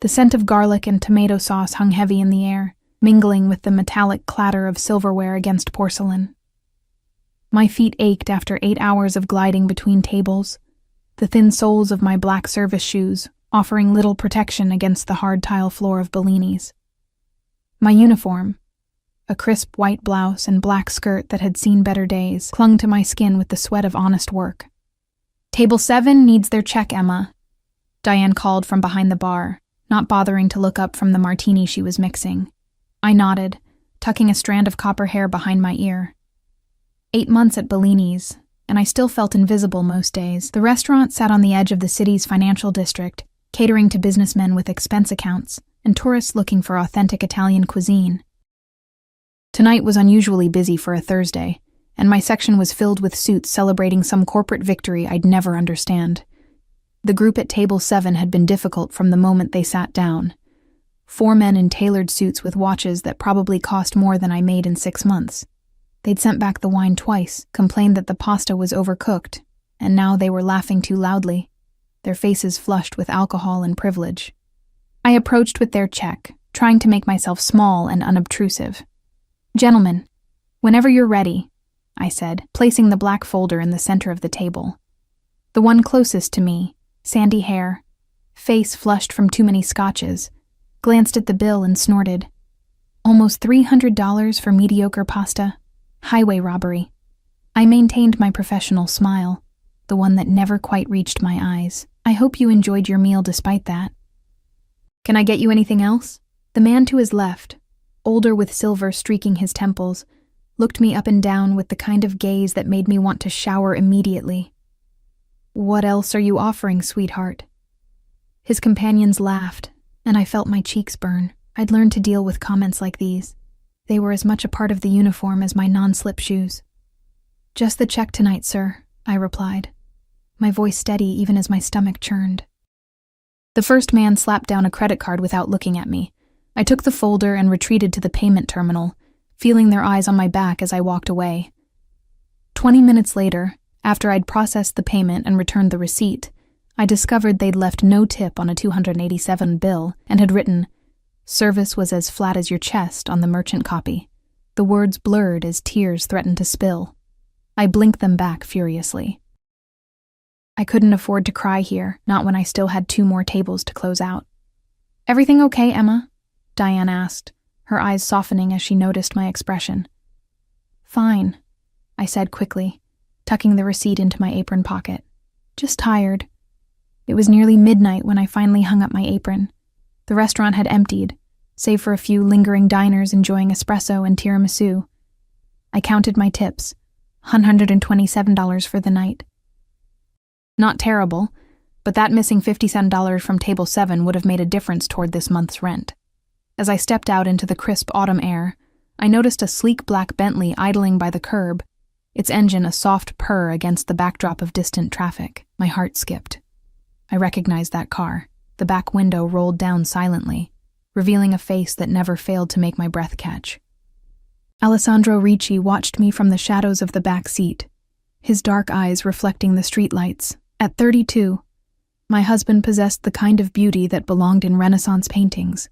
The scent of garlic and tomato sauce hung heavy in the air, mingling with the metallic clatter of silverware against porcelain. My feet ached after 8 hours of gliding between tables, the thin soles of my black service shoes offering little protection against the hard tile floor of Bellini's. My uniform, a crisp white blouse and black skirt that had seen better days, clung to my skin with the sweat of honest work. "Table 7 needs their check, Emma," Diane called from behind the bar, not bothering to look up from the martini she was mixing. I nodded, tucking a strand of copper hair behind my ear. 8 months at Bellini's, and I still felt invisible most days. The restaurant sat on the edge of the city's financial district, catering to businessmen with expense accounts and tourists looking for authentic Italian cuisine. Tonight was unusually busy for a Thursday, and my section was filled with suits celebrating some corporate victory I'd never understand. The group at table 7 had been difficult from the moment they sat down. 4 men in tailored suits with watches that probably cost more than I made in 6 months. They'd sent back the wine twice, complained that the pasta was overcooked, and now they were laughing too loudly, their faces flushed with alcohol and privilege. I approached with their check, trying to make myself small and unobtrusive. "Gentlemen, whenever you're ready," I said, placing the black folder in the center of the table. The one closest to me, sandy hair, face flushed from too many scotches, glanced at the bill and snorted. "Almost $300 for mediocre pasta? Highway robbery." I maintained my professional smile, the one that never quite reached my eyes. "I hope you enjoyed your meal despite that. Can I get you anything else?" The man to his left, older with silver streaking his temples, looked me up and down with the kind of gaze that made me want to shower immediately. "What else are you offering, sweetheart?" His companions laughed, and I felt my cheeks burn. I'd learned to deal with comments like these. They were as much a part of the uniform as my non-slip shoes. "Just the check tonight, sir," I replied, my voice steady even as my stomach churned. The first man slapped down a credit card without looking at me. I took the folder and retreated to the payment terminal, feeling their eyes on my back as I walked away. 20 minutes later, after I'd processed the payment and returned the receipt, I discovered they'd left no tip on a $287 bill and had written, "Service was as flat as your chest" on the merchant copy. The words blurred as tears threatened to spill. I blinked them back furiously. I couldn't afford to cry here, not when I still had 2 more tables to close out. "Everything okay, Emma?" Diane asked, her eyes softening as she noticed my expression. "Fine," I said quickly, tucking the receipt into my apron pocket. "Just tired." It was nearly midnight when I finally hung up my apron. The restaurant had emptied, save for a few lingering diners enjoying espresso and tiramisu. I counted my tips, $127 for the night. Not terrible, but that missing $57 from table 7 would have made a difference toward this month's rent. As I stepped out into the crisp autumn air, I noticed a sleek black Bentley idling by the curb, its engine a soft purr against the backdrop of distant traffic. My heart skipped. I recognized that car. The back window rolled down silently, revealing a face that never failed to make my breath catch. Alessandro Ricci watched me from the shadows of the back seat, his dark eyes reflecting the streetlights. At 32, my husband possessed the kind of beauty that belonged in Renaissance paintings.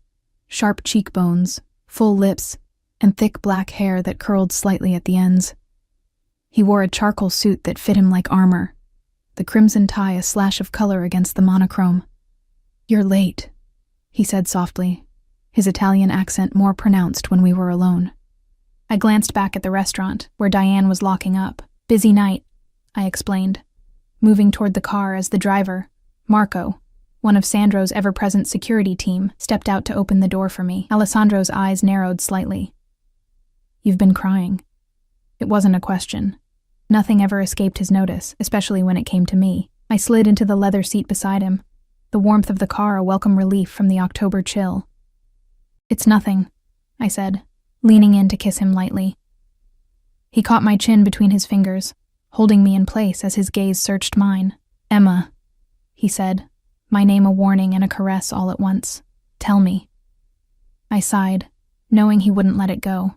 Sharp cheekbones, full lips, and thick black hair that curled slightly at the ends. He wore a charcoal suit that fit him like armor, the crimson tie a slash of color against the monochrome. "You're late," he said softly, his Italian accent more pronounced when we were alone. I glanced back at the restaurant, where Diane was locking up. "Busy night," I explained, moving toward the car as the driver, Marco, one of Sandro's ever-present security team, stepped out to open the door for me. Alessandro's eyes narrowed slightly. "You've been crying." It wasn't a question. Nothing ever escaped his notice, especially when it came to me. I slid into the leather seat beside him, the warmth of the car a welcome relief from the October chill. "It's nothing," I said, leaning in to kiss him lightly. He caught my chin between his fingers, holding me in place as his gaze searched mine. "Emma," he said, my name a warning and a caress all at once. "Tell me." I sighed, knowing he wouldn't let it go.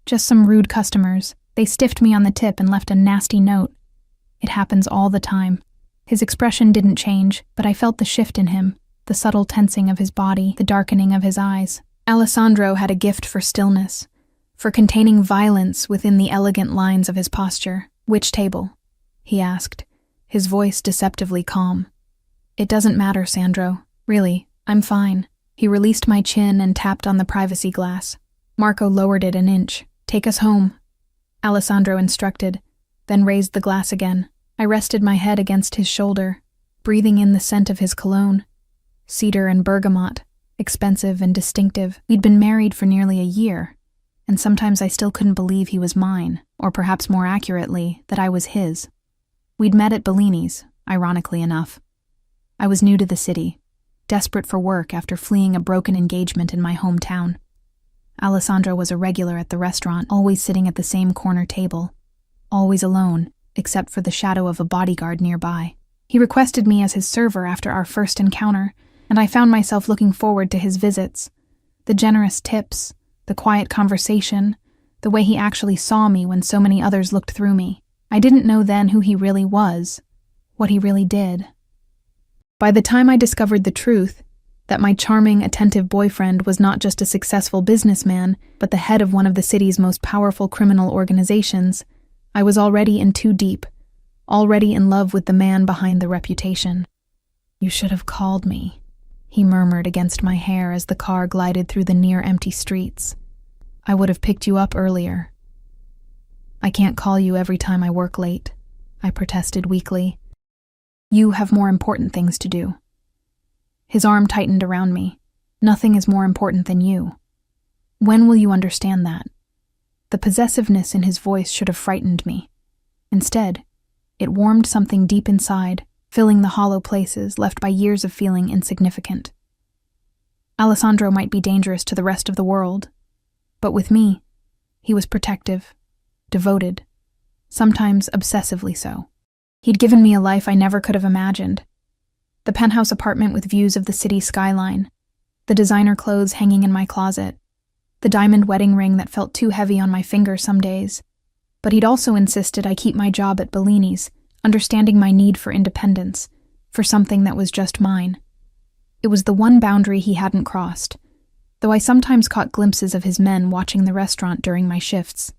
"Just some rude customers. They stiffed me on the tip and left a nasty note. It happens all the time." His expression didn't change, but I felt the shift in him, the subtle tensing of his body, the darkening of his eyes. Alessandro had a gift for stillness, for containing violence within the elegant lines of his posture. "Which table?" he asked, his voice deceptively calm. "It doesn't matter, Sandro. Really, I'm fine." He released my chin and tapped on the privacy glass. Marco lowered it an inch. "Take us home," Alessandro instructed, then raised the glass again. I rested my head against his shoulder, breathing in the scent of his cologne. Cedar and bergamot, expensive and distinctive. We'd been married for nearly a year, and sometimes I still couldn't believe he was mine, or perhaps more accurately, that I was his. We'd met at Bellini's, ironically enough. I was new to the city, desperate for work after fleeing a broken engagement in my hometown. Alessandro was a regular at the restaurant, always sitting at the same corner table, always alone, except for the shadow of a bodyguard nearby. He requested me as his server after our first encounter, and I found myself looking forward to his visits. The generous tips, the quiet conversation, the way he actually saw me when so many others looked through me. I didn't know then who he really was, what he really did. By the time I discovered the truth, that my charming, attentive boyfriend was not just a successful businessman, but the head of one of the city's most powerful criminal organizations, I was already in too deep, already in love with the man behind the reputation. "You should have called me," he murmured against my hair as the car glided through the near-empty streets. "I would have picked you up earlier." "I can't call you every time I work late," I protested weakly. "You have more important things to do." His arm tightened around me. "Nothing is more important than you. When will you understand that?" The possessiveness in his voice should have frightened me. Instead, it warmed something deep inside, filling the hollow places left by years of feeling insignificant. Alessandro might be dangerous to the rest of the world, but with me, he was protective, devoted, sometimes obsessively so. He'd given me a life I never could have imagined. The penthouse apartment with views of the city skyline, the designer clothes hanging in my closet, the diamond wedding ring that felt too heavy on my finger some days. But he'd also insisted I keep my job at Bellini's, understanding my need for independence, for something that was just mine. It was the one boundary he hadn't crossed, though I sometimes caught glimpses of his men watching the restaurant during my shifts.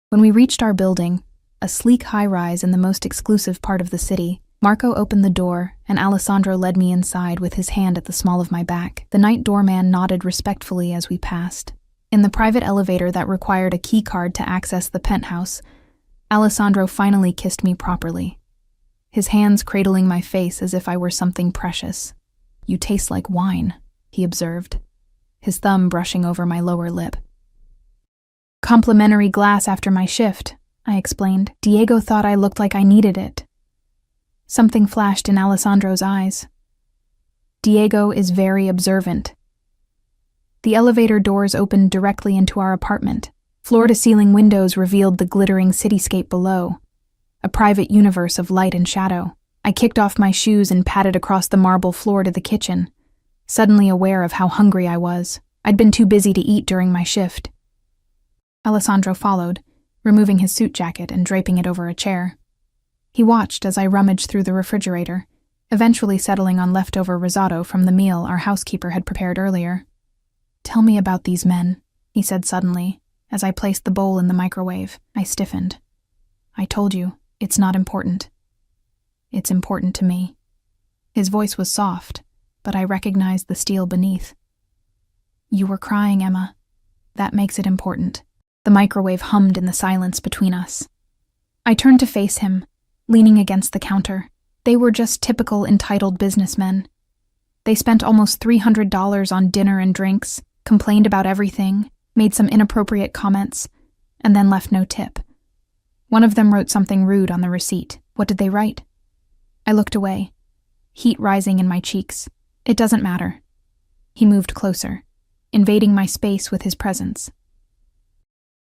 When we reached our building, a sleek high-rise in the most exclusive part of the city, Marco opened the door, and Alessandro led me inside with his hand at the small of my back. The night doorman nodded respectfully as we passed. In the private elevator that required a key card to access the penthouse, Alessandro finally kissed me properly, his hands cradling my face as if I were something precious. "You taste like wine," he observed, his thumb brushing over my lower lip. "Complimentary glass after my shift," I explained. "Diego thought I looked like I needed it." Something flashed in Alessandro's eyes. Diego is very observant. The elevator doors opened directly into our apartment. Floor-to-ceiling windows revealed the glittering cityscape below, a private universe of light and shadow. I kicked off my shoes and padded across the marble floor to the kitchen, suddenly aware of how hungry I was. I'd been too busy to eat during my shift. Alessandro followed, removing his suit jacket and draping it over a chair. He watched as I rummaged through the refrigerator, eventually settling on leftover risotto from the meal our housekeeper had prepared earlier. "Tell me about these men," he said suddenly, as I placed the bowl in the microwave. I stiffened. "I told you, it's not important." "It's important to me." His voice was soft, but I recognized the steel beneath. "You were crying, Emma. That makes it important." The microwave hummed in the silence between us. I turned to face him, leaning against the counter. They were just typical entitled businessmen. They spent almost $300 on dinner and drinks, complained about everything, made some inappropriate comments, and then left no tip. One of them wrote something rude on the receipt. What did they write? I looked away, heat rising in my cheeks. "It doesn't matter." He moved closer, invading my space with his presence.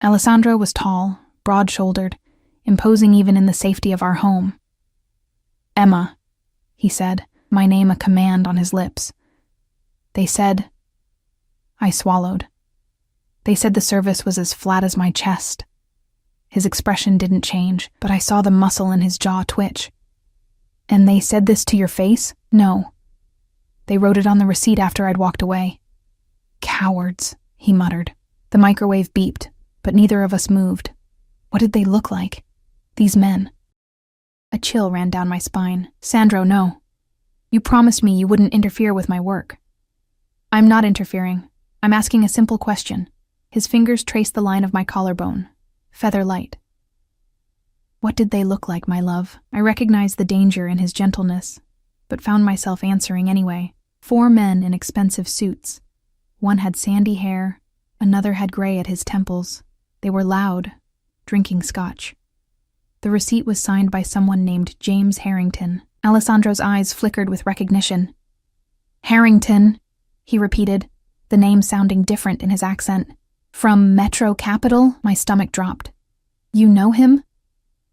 Alessandro was tall, broad-shouldered, imposing even in the safety of our home. "Emma," he said, my name a command on his lips. "They said..." I swallowed. "They said the service was as flat as my chest." His expression didn't change, but I saw the muscle in his jaw twitch. "And they said this to your face?" "No. They wrote it on the receipt after I'd walked away. Cowards, he muttered. The microwave beeped, but neither of us moved. What did they look like? These men. A chill ran down my spine. Sandro, no. You promised me you wouldn't interfere with my work. I'm not interfering. I'm asking a simple question. His fingers traced the line of my collarbone. Feather light. What did they look like, my love? I recognized the danger in his gentleness, but found myself answering anyway. 4 men in expensive suits. One had sandy hair, another had gray at his temples. They were loud, drinking scotch. The receipt was signed by someone named James Harrington. Alessandro's eyes flickered with recognition. Harrington, he repeated, the name sounding different in his accent. From Metro Capital? My stomach dropped. You know him?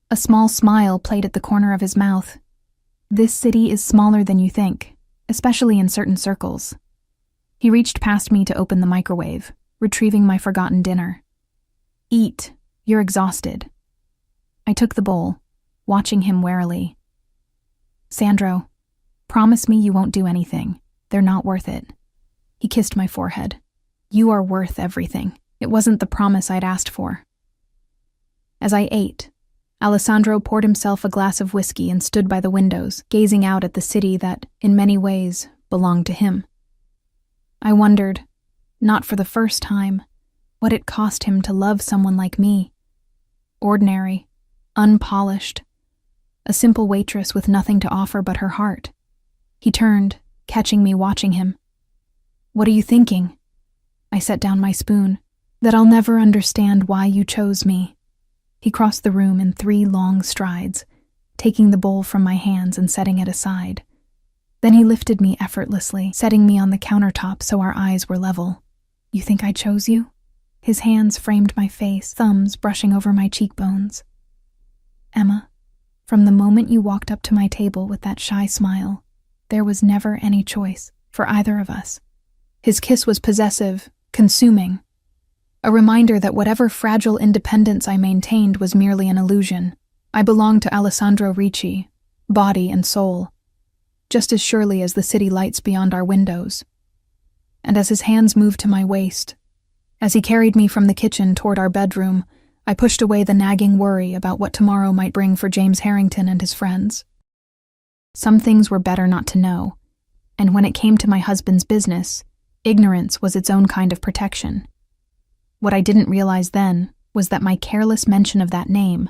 A small smile played at the corner of his mouth. This city is smaller than you think, especially in certain circles. He reached past me to open the microwave, retrieving my forgotten dinner. Eat. You're exhausted. I took the bowl, watching him warily. Sandro, promise me you won't do anything. They're not worth it. He kissed my forehead. You are worth everything. It wasn't the promise I'd asked for. As I ate, Alessandro poured himself a glass of whiskey and stood by the windows, gazing out at the city that, in many ways, belonged to him. I wondered, not for the first time, what it cost him to love someone like me. Ordinary, unpolished, a simple waitress with nothing to offer but her heart. He turned, catching me watching him. What are you thinking? I set down my spoon. That I'll never understand why you chose me. He crossed the room in 3 long strides, taking the bowl from my hands and setting it aside. Then he lifted me effortlessly, setting me on the countertop so our eyes were level. You think I chose you? His hands framed my face, thumbs brushing over my cheekbones. Emma, from the moment you walked up to my table with that shy smile, there was never any choice for either of us. His kiss was possessive, consuming. A reminder that whatever fragile independence I maintained was merely an illusion. I belonged to Alessandro Ricci, body and soul, just as surely as the city lights beyond our windows. And as his hands moved to my waist, as he carried me from the kitchen toward our bedroom, I pushed away the nagging worry about what tomorrow might bring for James Harrington and his friends. Some things were better not to know, and when it came to my husband's business, ignorance was its own kind of protection. What I didn't realize then was that my careless mention of that name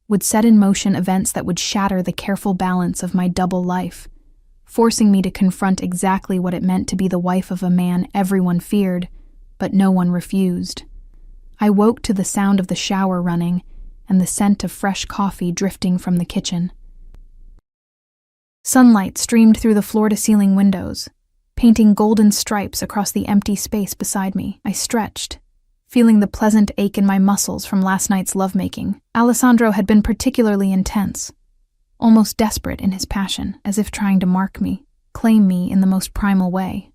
would set in motion events that would shatter the careful balance of my double life, forcing me to confront exactly what it meant to be the wife of a man everyone feared, but no one refused. I woke to the sound of the shower running and the scent of fresh coffee drifting from the kitchen. Sunlight streamed through the floor-to-ceiling windows, painting golden stripes across the empty space beside me. I stretched, feeling the pleasant ache in my muscles from last night's lovemaking. Alessandro had been particularly intense, almost desperate in his passion, as if trying to mark me, claim me in the most primal way.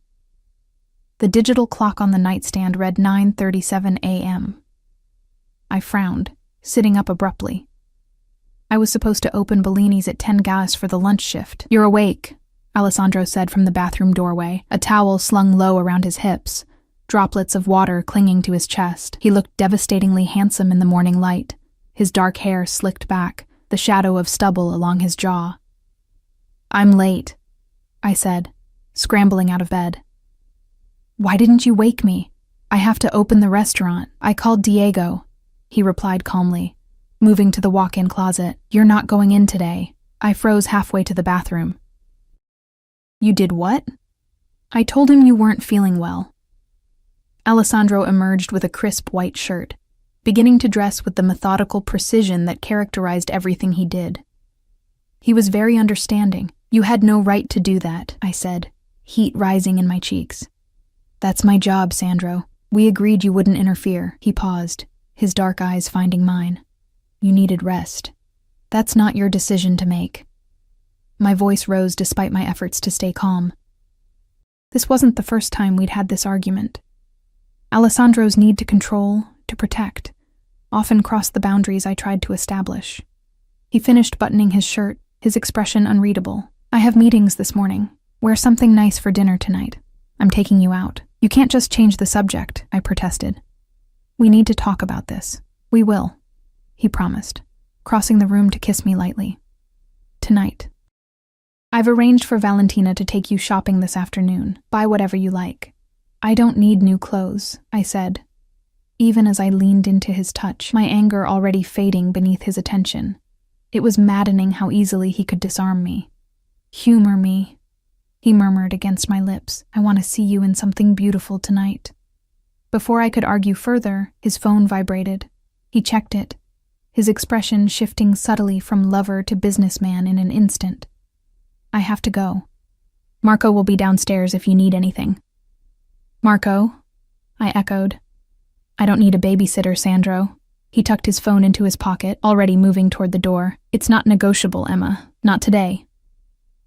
The digital clock on the nightstand read 9:37 a.m. I frowned, sitting up abruptly. I was supposed to open Bellini's at 10 gas for the lunch shift. You're awake, Alessandro said from the bathroom doorway, a towel slung low around his hips, droplets of water clinging to his chest. He looked devastatingly handsome in the morning light, his dark hair slicked back, the shadow of stubble along his jaw. I'm late, I said, scrambling out of bed. Why didn't you wake me? I have to open the restaurant. I called Diego, he replied calmly, moving to the walk-in closet. You're not going in today. I froze halfway to the bathroom. You did what? I told him you weren't feeling well. Alessandro emerged with a crisp white shirt, beginning to dress with the methodical precision that characterized everything he did. He was very understanding. You had no right to do that, I said, heat rising in my cheeks. That's my job, Sandro. We agreed you wouldn't interfere. He paused, his dark eyes finding mine. You needed rest. That's not your decision to make. My voice rose despite my efforts to stay calm. This wasn't the first time we'd had this argument. Alessandro's need to control, to protect, often crossed the boundaries I tried to establish. He finished buttoning his shirt, his expression unreadable. I have meetings this morning. Wear something nice for dinner tonight. I'm taking you out. You can't just change the subject, I protested. We need to talk about this. We will, he promised, crossing the room to kiss me lightly. Tonight. I've arranged for Valentina to take you shopping this afternoon. Buy whatever you like. I don't need new clothes, I said, even as I leaned into his touch, my anger already fading beneath his attention. It was maddening how easily he could disarm me. Humor me, he murmured against my lips. I want to see you in something beautiful tonight. Before I could argue further, his phone vibrated. He checked it, his expression shifting subtly from lover to businessman in an instant. I have to go. Marco will be downstairs if you need anything. Marco? I echoed. I don't need a babysitter, Sandro. He tucked his phone into his pocket, already moving toward the door. It's not negotiable, Emma. Not today.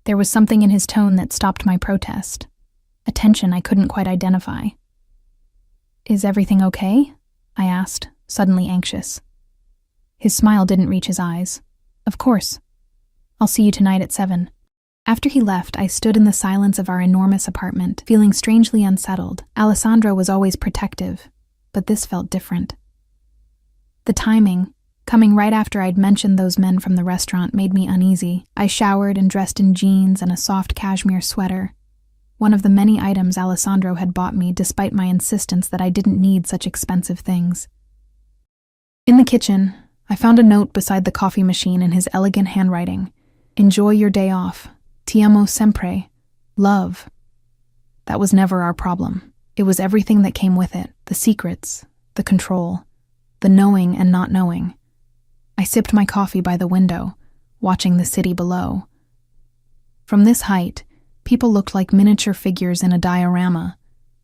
There was something in his tone that stopped my protest. A tension I couldn't quite identify. Is everything okay? I asked, suddenly anxious. His smile didn't reach his eyes. Of course. I'll see you tonight at 7. After he left, I stood in the silence of our enormous apartment, feeling strangely unsettled. Alessandro was always protective, but this felt different. The timing, coming right after I'd mentioned those men from the restaurant, made me uneasy. I showered and dressed in jeans and a soft cashmere sweater, one of the many items Alessandro had bought me despite my insistence that I didn't need such expensive things. In the kitchen, I found a note beside the coffee machine in his elegant handwriting. Enjoy your day off. Ti amo sempre. Love. That was never our problem. It was everything that came with it. The secrets, the control, the knowing and not knowing. I sipped my coffee by the window, watching the city below. From this height, people looked like miniature figures in a diorama,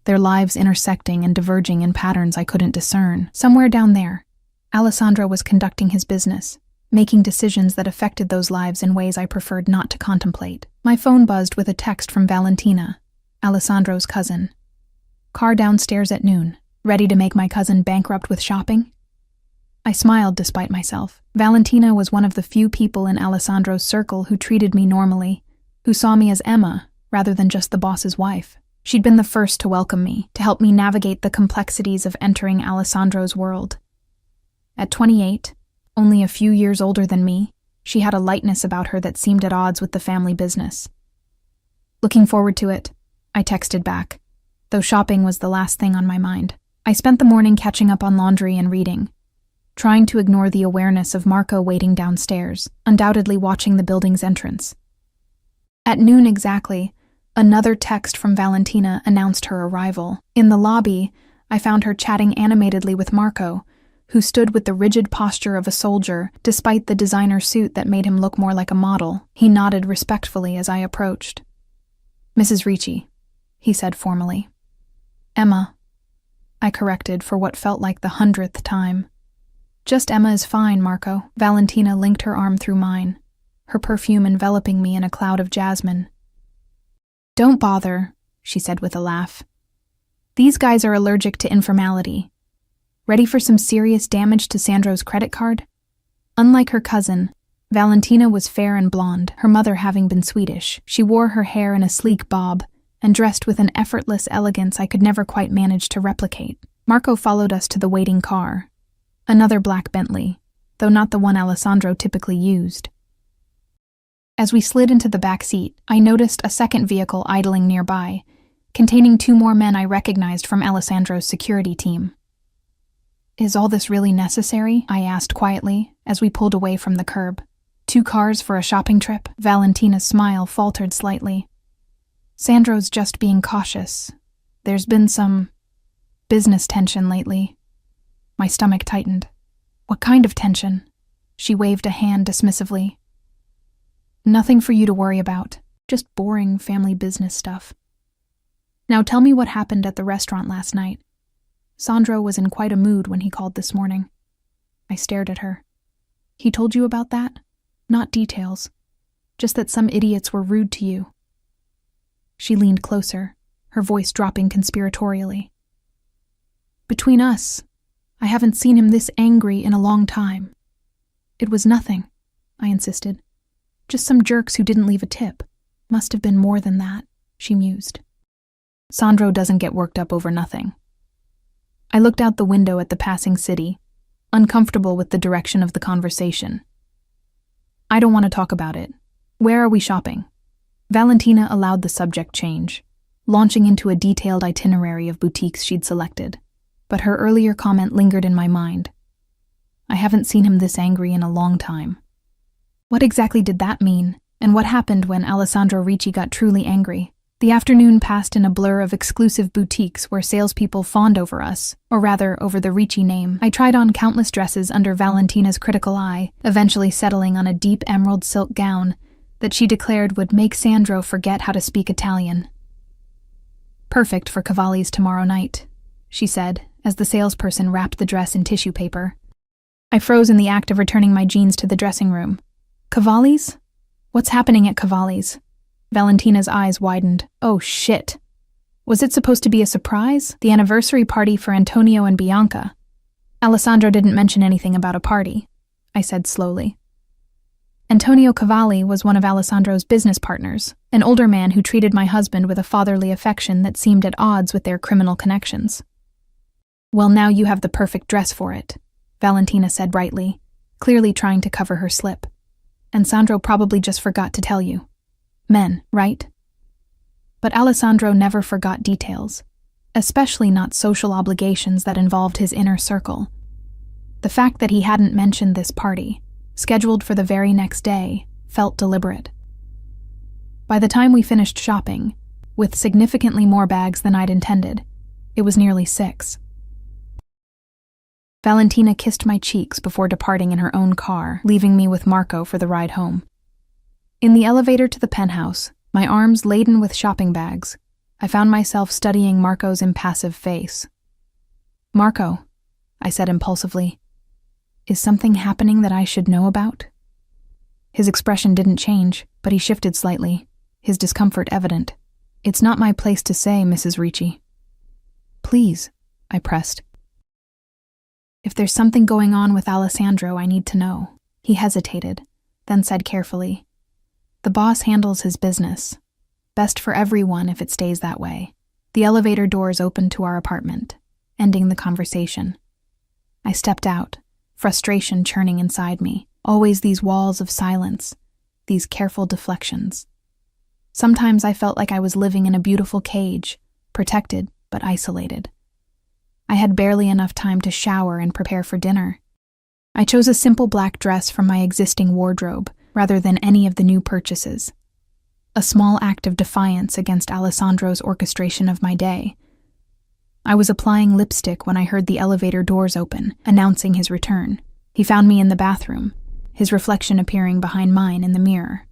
their lives intersecting and diverging in patterns I couldn't discern. Somewhere down there, Alessandro was conducting his business, making decisions that affected those lives in ways I preferred not to contemplate. My phone buzzed with a text from Valentina, Alessandro's cousin. Car downstairs at noon. Ready to make my cousin bankrupt with shopping? I smiled despite myself. Valentina was one of the few people in Alessandro's circle who treated me normally, who saw me as Emma rather than just the boss's wife. She'd been the first to welcome me, to help me navigate the complexities of entering Alessandro's world. At 28, only a few years older than me, she had a lightness about her that seemed at odds with the family business. Looking forward to it, I texted back, though shopping was the last thing on my mind. I spent the morning catching up on laundry and reading, trying to ignore the awareness of Marco waiting downstairs, undoubtedly watching the building's entrance. At noon exactly, another text from Valentina announced her arrival. In the lobby, I found her chatting animatedly with Marco, who stood with the rigid posture of a soldier, despite the designer suit that made him look more like a model. He nodded respectfully as I approached. Mrs. Ricci, he said formally. Emma, I corrected for what felt like the 100th time. Just Emma is fine, Marco. Valentina linked her arm through mine, her perfume enveloping me in a cloud of jasmine. Don't bother, she said with a laugh. These guys are allergic to informality. Ready for some serious damage to Sandro's credit card? Unlike her cousin, Valentina was fair and blonde, her mother having been Swedish. She wore her hair in a sleek bob and dressed with an effortless elegance I could never quite manage to replicate. Marco followed us to the waiting car, another black Bentley, though not the one Alessandro typically used. As we slid into the back seat, I noticed a second vehicle idling nearby, containing 2 more men I recognized from Alessandro's security team. Is all this really necessary? I asked quietly as we pulled away from the curb. 2 cars for a shopping trip? Valentina's smile faltered slightly. Sandro's just being cautious. There's been some business tension lately. My stomach tightened. What kind of tension? She waved a hand dismissively. Nothing for you to worry about. Just boring family business stuff. Now tell me what happened at the restaurant last night. Sandro was in quite a mood when he called this morning. I stared at her. He told you about that? Not details. Just that some idiots were rude to you. She leaned closer, her voice dropping conspiratorially. Between us, I haven't seen him this angry in a long time. It was nothing, I insisted. Just some jerks who didn't leave a tip. Must have been more than that. she mused. Sandro doesn't get worked up over nothing. I looked out the window at the passing city, uncomfortable with the direction of the conversation. I don't want to talk about it. Where are we shopping? Valentina allowed the subject change, launching into a detailed itinerary of boutiques she'd selected. But her earlier comment lingered in my mind. I haven't seen him this angry in a long time. What exactly did that mean, and what happened when Alessandro Ricci got truly angry? The afternoon passed in a blur of exclusive boutiques where salespeople fawned over us, or rather, over the Ricci name. I tried on countless dresses under Valentina's critical eye, eventually settling on a deep emerald silk gown that she declared would make Sandro forget how to speak Italian. Perfect for Cavalli's tomorrow night, she said, as the salesperson wrapped the dress in tissue paper. I froze in the act of returning my jeans to the dressing room. Cavalli's? What's happening at Cavalli's? Valentina's eyes widened. Oh, shit. Was it supposed to be a surprise? The anniversary party for Antonio and Bianca? Alessandro didn't mention anything about a party, I said slowly. Antonio Cavalli was one of Alessandro's business partners, an older man who treated my husband with a fatherly affection that seemed at odds with their criminal connections. Well, now you have the perfect dress for it, Valentina said brightly, clearly trying to cover her slip. And Sandro probably just forgot to tell you. Men, right? But Alessandro never forgot details, especially not social obligations that involved his inner circle. The fact that he hadn't mentioned this party, scheduled for the very next day, felt deliberate. By the time we finished shopping, with significantly more bags than I'd intended, it was nearly 6. Valentina kissed my cheeks before departing in her own car, leaving me with Marco for the ride home. In the elevator to the penthouse, my arms laden with shopping bags, I found myself studying Marco's impassive face. Marco, I said impulsively, is something happening that I should know about? His expression didn't change, but he shifted slightly, his discomfort evident. It's not my place to say, Mrs. Ricci. Please, I pressed. If there's something going on with Alessandro, I need to know. He hesitated, then said carefully, the boss handles his business. Best for everyone if it stays that way. The elevator doors opened to our apartment, ending the conversation. I stepped out, frustration churning inside me. Always these walls of silence, these careful deflections. Sometimes I felt like I was living in a beautiful cage, protected but isolated. I had barely enough time to shower and prepare for dinner. I chose a simple black dress from my existing wardrobe, rather than any of the new purchases. A small act of defiance against Alessandro's orchestration of my day. I was applying lipstick when I heard the elevator doors open, announcing his return. He found me in the bathroom, his reflection appearing behind mine in the mirror.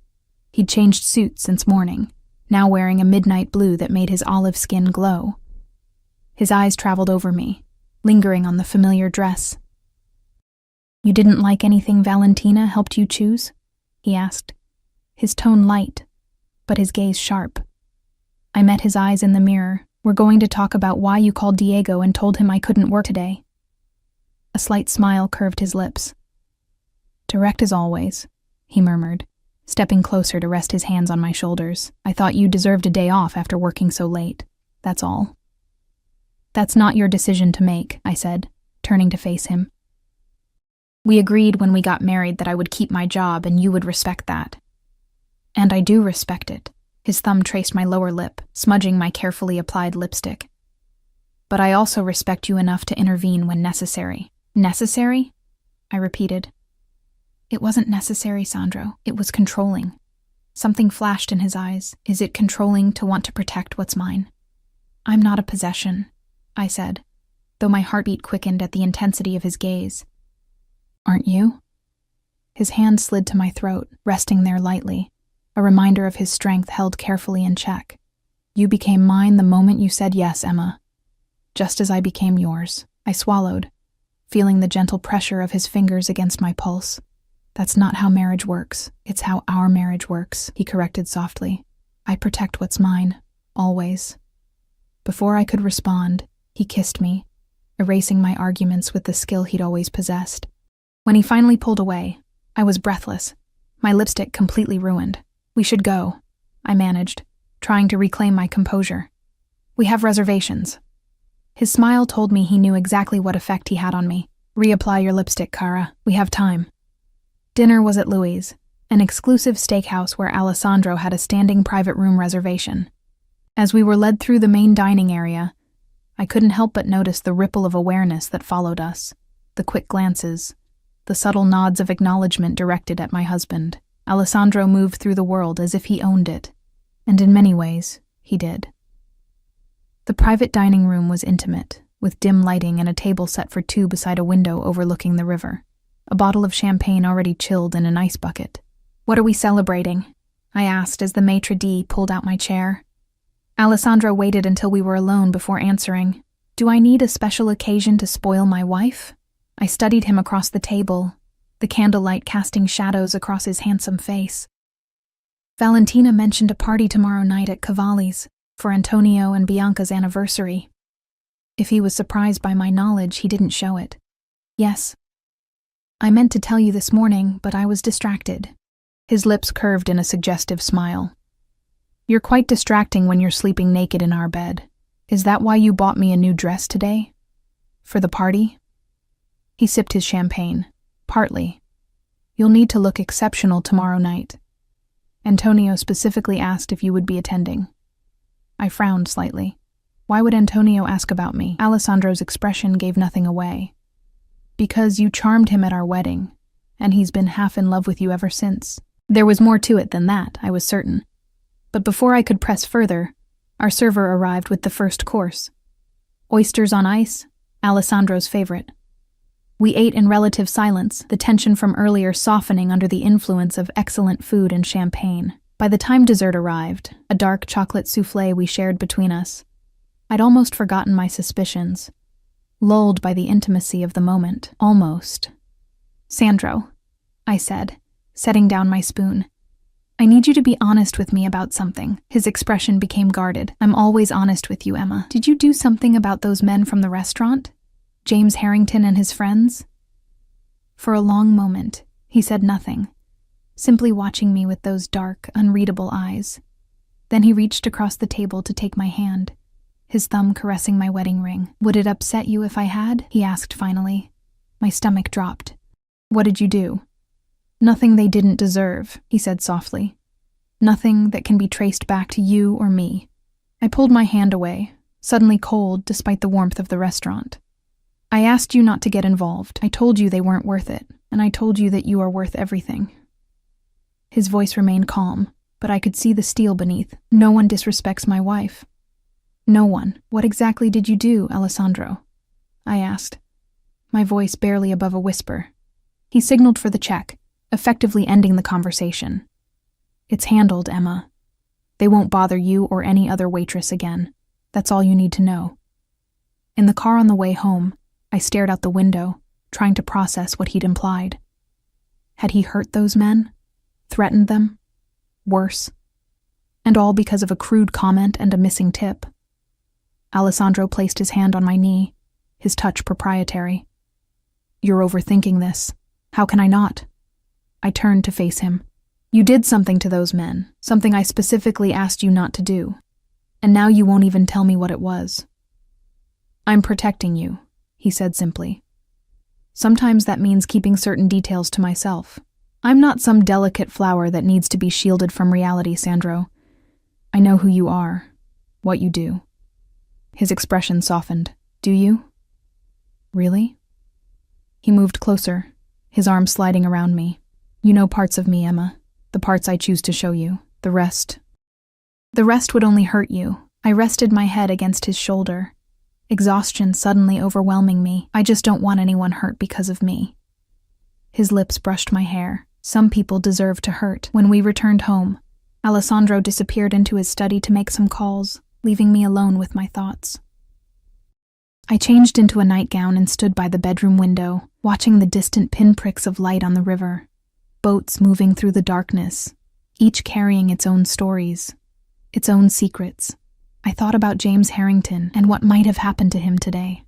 He'd changed suits since morning, now wearing a midnight blue that made his olive skin glow. His eyes traveled over me, lingering on the familiar dress. You didn't like anything Valentina helped you choose? He asked, his tone light, but his gaze sharp. I met his eyes in the mirror. We're going to talk about why you called Diego and told him I couldn't work today. A slight smile curved his lips. Direct as always, he murmured, stepping closer to rest his hands on my shoulders. I thought you deserved a day off after working so late. That's all. That's not your decision to make, I said, turning to face him. We agreed when we got married that I would keep my job and you would respect that. And I do respect it. His thumb traced my lower lip, smudging my carefully applied lipstick. But I also respect you enough to intervene when necessary. Necessary? I repeated. It wasn't necessary, Sandro. It was controlling. Something flashed in his eyes. Is it controlling to want to protect what's mine? I'm not a possession, I said, though my heartbeat quickened at the intensity of his gaze. Aren't you? His hand slid to my throat, resting there lightly, a reminder of his strength held carefully in check. You became mine the moment you said yes, Emma. Just as I became yours. I swallowed, feeling the gentle pressure of his fingers against my pulse. That's not how marriage works. It's how our marriage works, he corrected softly. I protect what's mine, always. Before I could respond, he kissed me, erasing my arguments with the skill he'd always possessed. When he finally pulled away, I was breathless, my lipstick completely ruined. We should go, I managed, trying to reclaim my composure. "We have reservations." His smile told me he knew exactly what effect he had on me. "Reapply your lipstick, Kara. We have time." Dinner was at Louis', an exclusive steakhouse where Alessandro had a standing private room reservation. As we were led through the main dining area, I couldn't help but notice the ripple of awareness that followed us, the quick glances, the subtle nods of acknowledgement directed at my husband. Alessandro moved through the world as if he owned it, and in many ways, he did. The private dining room was intimate, with dim lighting and a table set for two beside a window overlooking the river, a bottle of champagne already chilled in an ice bucket. "What are we celebrating?" I asked as the maitre d' pulled out my chair. Alessandro waited until we were alone before answering. "Do I need a special occasion to spoil my wife?" I studied him across the table, the candlelight casting shadows across his handsome face. "Valentina mentioned a party tomorrow night at Cavalli's for Antonio and Bianca's anniversary." If he was surprised by my knowledge, he didn't show it. "Yes. I meant to tell you this morning, but I was distracted." His lips curved in a suggestive smile. "You're quite distracting when you're sleeping naked in our bed. Is that why you bought me a new dress today? For the party?" He sipped his champagne. "Partly. You'll need to look exceptional tomorrow night. Antonio specifically asked if you would be attending." I frowned slightly. Why would Antonio ask about me? Alessandro's expression gave nothing away. "Because you charmed him at our wedding, and he's been half in love with you ever since." There was more to it than that, I was certain. But before I could press further, our server arrived with the first course. Oysters on ice, Alessandro's favorite. We ate in relative silence, the tension from earlier softening under the influence of excellent food and champagne. By the time dessert arrived, a dark chocolate soufflé we shared between us, I'd almost forgotten my suspicions, lulled by the intimacy of the moment, almost. "Sandro," I said, setting down my spoon. "I need you to be honest with me about something." His expression became guarded. "I'm always honest with you, Emma. Did you do something about those men from the restaurant? James Harrington and his friends?" For a long moment, he said nothing, simply watching me with those dark, unreadable eyes. Then he reached across the table to take my hand, his thumb caressing my wedding ring. "Would it upset you if I had?" he asked finally. My stomach dropped. "What did you do?" "Nothing they didn't deserve," he said softly. "Nothing that can be traced back to you or me." I pulled my hand away, suddenly cold despite the warmth of the restaurant. "I asked you not to get involved. I told you they weren't worth it, and I told you that you are worth everything." His voice remained calm, but I could see the steel beneath. "No one disrespects my wife." "No one. What exactly did you do, Alessandro?" I asked, my voice barely above a whisper. He signaled for the check, effectively ending the conversation. "It's handled, Emma. They won't bother you or any other waitress again. That's all you need to know." In the car on the way home, I stared out the window, trying to process what he'd implied. Had he hurt those men? Threatened them? Worse? And all because of a crude comment and a missing tip? Alessandro placed his hand on my knee, his touch proprietary. "You're overthinking this. How can I not?" I turned to face him. "You did something to those men, something I specifically asked you not to do. And now you won't even tell me what it was." "I'm protecting you," he said simply. "Sometimes that means keeping certain details to myself. I'm not some delicate flower that needs to be shielded from reality, Sandro. I know who you are, what you do." His expression softened. "Do you? Really?" He moved closer, his arm sliding around me. "You know parts of me, Emma, the parts I choose to show you. The rest would only hurt you." I rested my head against his shoulder, exhaustion suddenly overwhelming me. "I just don't want anyone hurt because of me." His lips brushed my hair. Some people deserve to hurt. When we returned home, Alessandro disappeared into his study to make some calls, leaving me alone with my thoughts. I changed into a nightgown and stood by the bedroom window, watching the distant pinpricks of light on the river, boats moving through the darkness, each carrying its own stories, its own secrets. I thought about James Harrington and what might have happened to him today.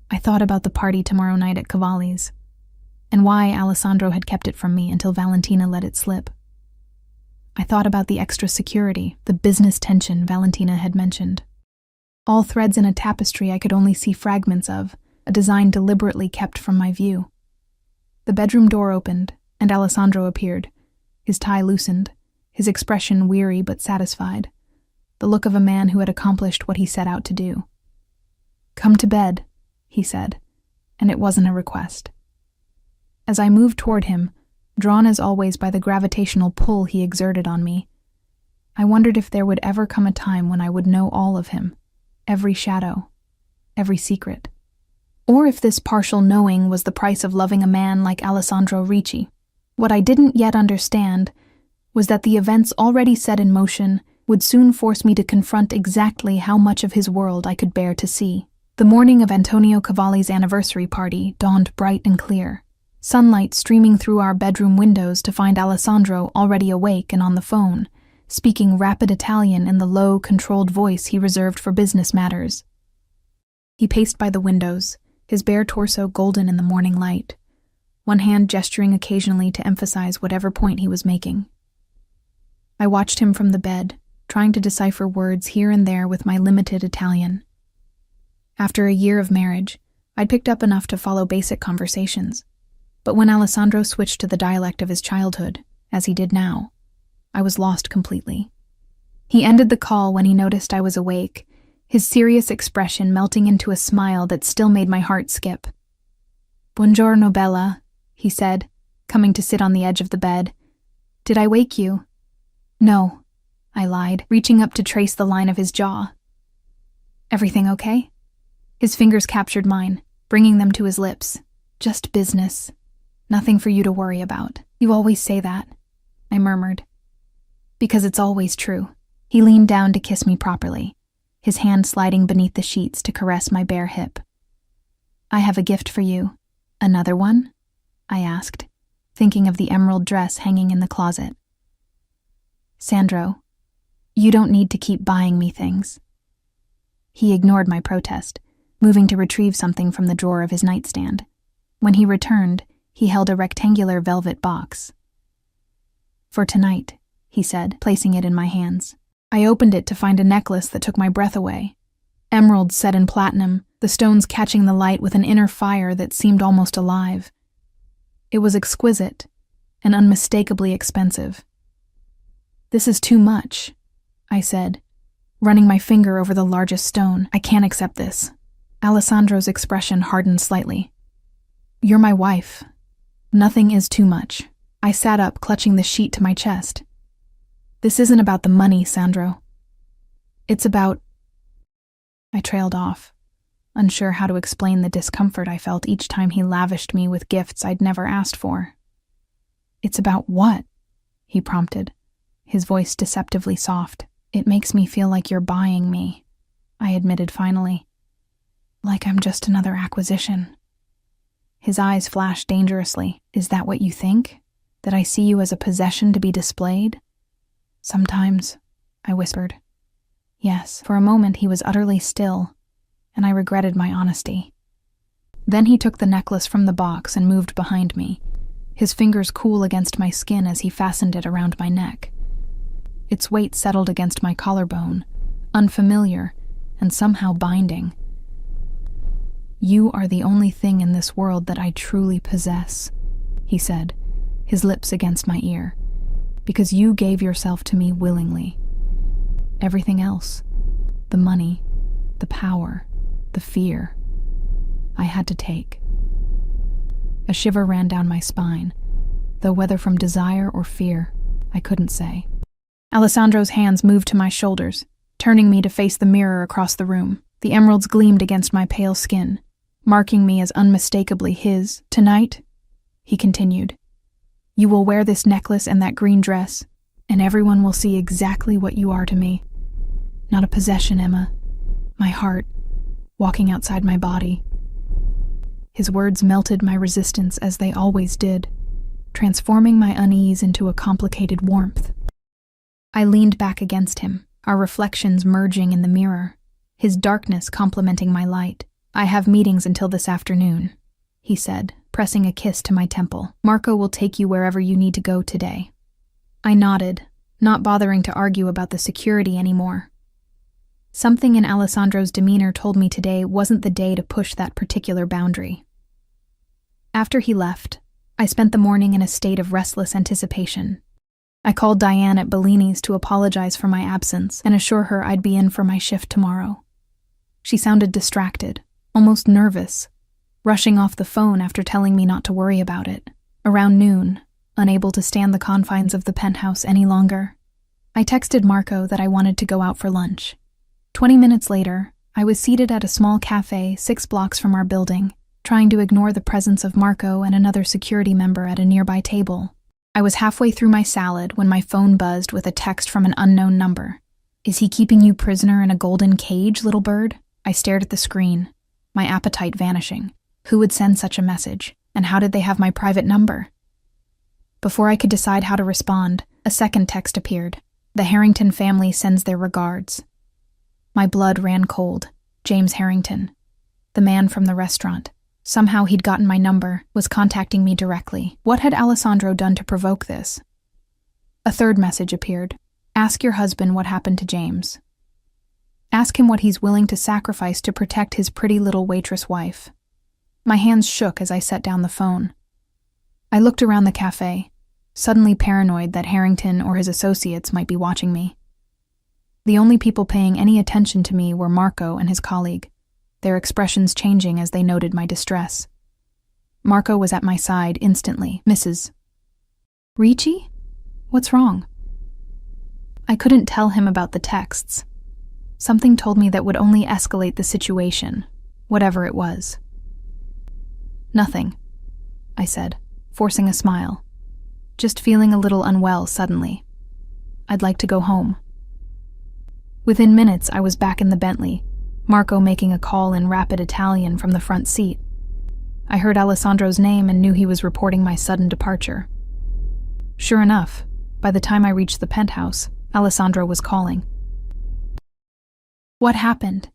I thought about the party tomorrow night at Cavalli's, and why Alessandro had kept it from me until Valentina let it slip. I thought about the extra security, the business tension Valentina had mentioned. All threads in a tapestry I could only see fragments of, a design deliberately kept from my view. The bedroom door opened, and Alessandro appeared, his tie loosened, his expression weary but satisfied, the look of a man who had accomplished what he set out to do. "Come to bed," he said, and it wasn't a request. As I moved toward him, drawn as always by the gravitational pull he exerted on me, I wondered if there would ever come a time when I would know all of him, every shadow, every secret. Or if this partial knowing was the price of loving a man like Alessandro Ricci. What I didn't yet understand was that the events already set in motion would soon force me to confront exactly how much of his world I could bear to see. The morning of Antonio Cavalli's anniversary party dawned bright and clear, sunlight streaming through our bedroom windows to find Alessandro already awake and on the phone, speaking rapid Italian in the low, controlled voice he reserved for business matters. He paced by the windows, his bare torso golden in the morning light, one hand gesturing occasionally to emphasize whatever point he was making. I watched him from the bed, trying to decipher words here and there with my limited Italian. After a year of marriage, I'd picked up enough to follow basic conversations. But when Alessandro switched to the dialect of his childhood, as he did now, I was lost completely. He ended the call when he noticed I was awake, his serious expression melting into a smile that still made my heart skip. "Buongiorno, Bella," he said, coming to sit on the edge of the bed. "Did I wake you?" "No," I lied, reaching up to trace the line of his jaw. "Everything okay?" His fingers captured mine, bringing them to his lips. "Just business. Nothing for you to worry about. You always say that," I murmured. "Because it's always true." He leaned down to kiss me properly, his hand sliding beneath the sheets to caress my bare hip. "I have a gift for you." "Another one?" I asked, thinking of the emerald dress hanging in the closet. "Sandro, you don't need to keep buying me things." He ignored my protest, moving to retrieve something from the drawer of his nightstand. When he returned, he held a rectangular velvet box. "For tonight," he said, placing it in my hands. I opened it to find a necklace that took my breath away. Emeralds set in platinum, the stones catching the light with an inner fire that seemed almost alive. It was exquisite and unmistakably expensive. "This is too much," I said, running my finger over the largest stone. "I can't accept this." Alessandro's expression hardened slightly. "You're my wife. Nothing is too much." I sat up, clutching the sheet to my chest. "This isn't about the money, Sandro. It's about—" I trailed off, unsure how to explain the discomfort I felt each time he lavished me with gifts I'd never asked for. "It's about what?" he prompted, his voice deceptively soft. "It makes me feel like you're buying me," I admitted finally. "Like I'm just another acquisition." His eyes flashed dangerously. "Is that what you think? That I see you as a possession to be displayed?" "Sometimes," I whispered. Yes, for a moment he was utterly still, and I regretted my honesty. Then he took the necklace from the box and moved behind me, his fingers cool against my skin as he fastened it around my neck. Its weight settled against my collarbone, unfamiliar and somehow binding. "You are the only thing in this world that I truly possess," he said, his lips against my ear, "because you gave yourself to me willingly. Everything else, the money, the power, the fear, I had to take." A shiver ran down my spine, though whether from desire or fear, I couldn't say. Alessandro's hands moved to my shoulders, turning me to face the mirror across the room. The emeralds gleamed against my pale skin, marking me as unmistakably his. "Tonight," he continued, "you will wear this necklace and that green dress, and everyone will see exactly what you are to me. Not a possession, Emma. My heart, walking outside my body." His words melted my resistance as they always did, transforming my unease into a complicated warmth. I leaned back against him, our reflections merging in the mirror, his darkness complementing my light. "I have meetings until this afternoon," he said, pressing a kiss to my temple. "Marco will take you wherever you need to go today." I nodded, not bothering to argue about the security anymore. Something in Alessandro's demeanor told me today wasn't the day to push that particular boundary. After he left, I spent the morning in a state of restless anticipation. I called Diane at Bellini's to apologize for my absence and assure her I'd be in for my shift tomorrow. She sounded distracted, almost nervous, rushing off the phone after telling me not to worry about it. Around noon, unable to stand the confines of the penthouse any longer, I texted Marco that I wanted to go out for lunch. 20 minutes later, I was seated at a small cafe 6 blocks from our building, trying to ignore the presence of Marco and another security member at a nearby table. I was halfway through my salad when my phone buzzed with a text from an unknown number. "Is he keeping you prisoner in a golden cage, little bird?" I stared at the screen, my appetite vanishing. Who would send such a message, and how did they have my private number? Before I could decide how to respond, a second text appeared. "The Harrington family sends their regards." My blood ran cold. James Harrington, the man from the restaurant. Somehow he'd gotten my number, was contacting me directly. What had Alessandro done to provoke this? A third message appeared. "Ask your husband what happened to James. Ask him what he's willing to sacrifice to protect his pretty little waitress wife." My hands shook as I set down the phone. I looked around the cafe, suddenly paranoid that Harrington or his associates might be watching me. The only people paying any attention to me were Marco and his colleague, their expressions changing as they noted my distress. Marco was at my side instantly. "Mrs. Ricci? What's wrong?" I couldn't tell him about the texts. Something told me that would only escalate the situation, whatever it was. "Nothing," I said, forcing a smile. "Just feeling a little unwell suddenly. I'd like to go home." Within minutes, I was back in the Bentley, Marco making a call in rapid Italian from the front seat. I heard Alessandro's name and knew he was reporting my sudden departure. Sure enough, by the time I reached the penthouse, Alessandro was calling. "What happened?"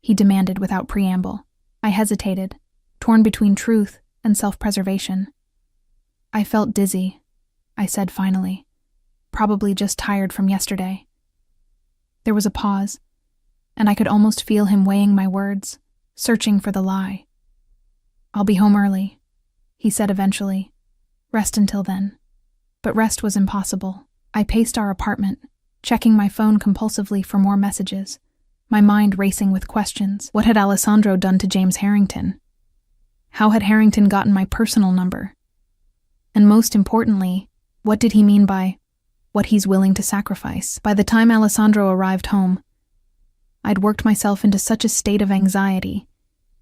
he demanded without preamble. I hesitated, torn between truth and self-preservation. "I felt dizzy," I said finally. "Probably just tired from yesterday." There was a pause, and I could almost feel him weighing my words, searching for the lie. "I'll be home early," he said eventually. "Rest until then." But rest was impossible. I paced our apartment, checking my phone compulsively for more messages, my mind racing with questions. What had Alessandro done to James Harrington? How had Harrington gotten my personal number? And most importantly, what did he mean by what he's willing to sacrifice? By the time Alessandro arrived home, I'd worked myself into such a state of anxiety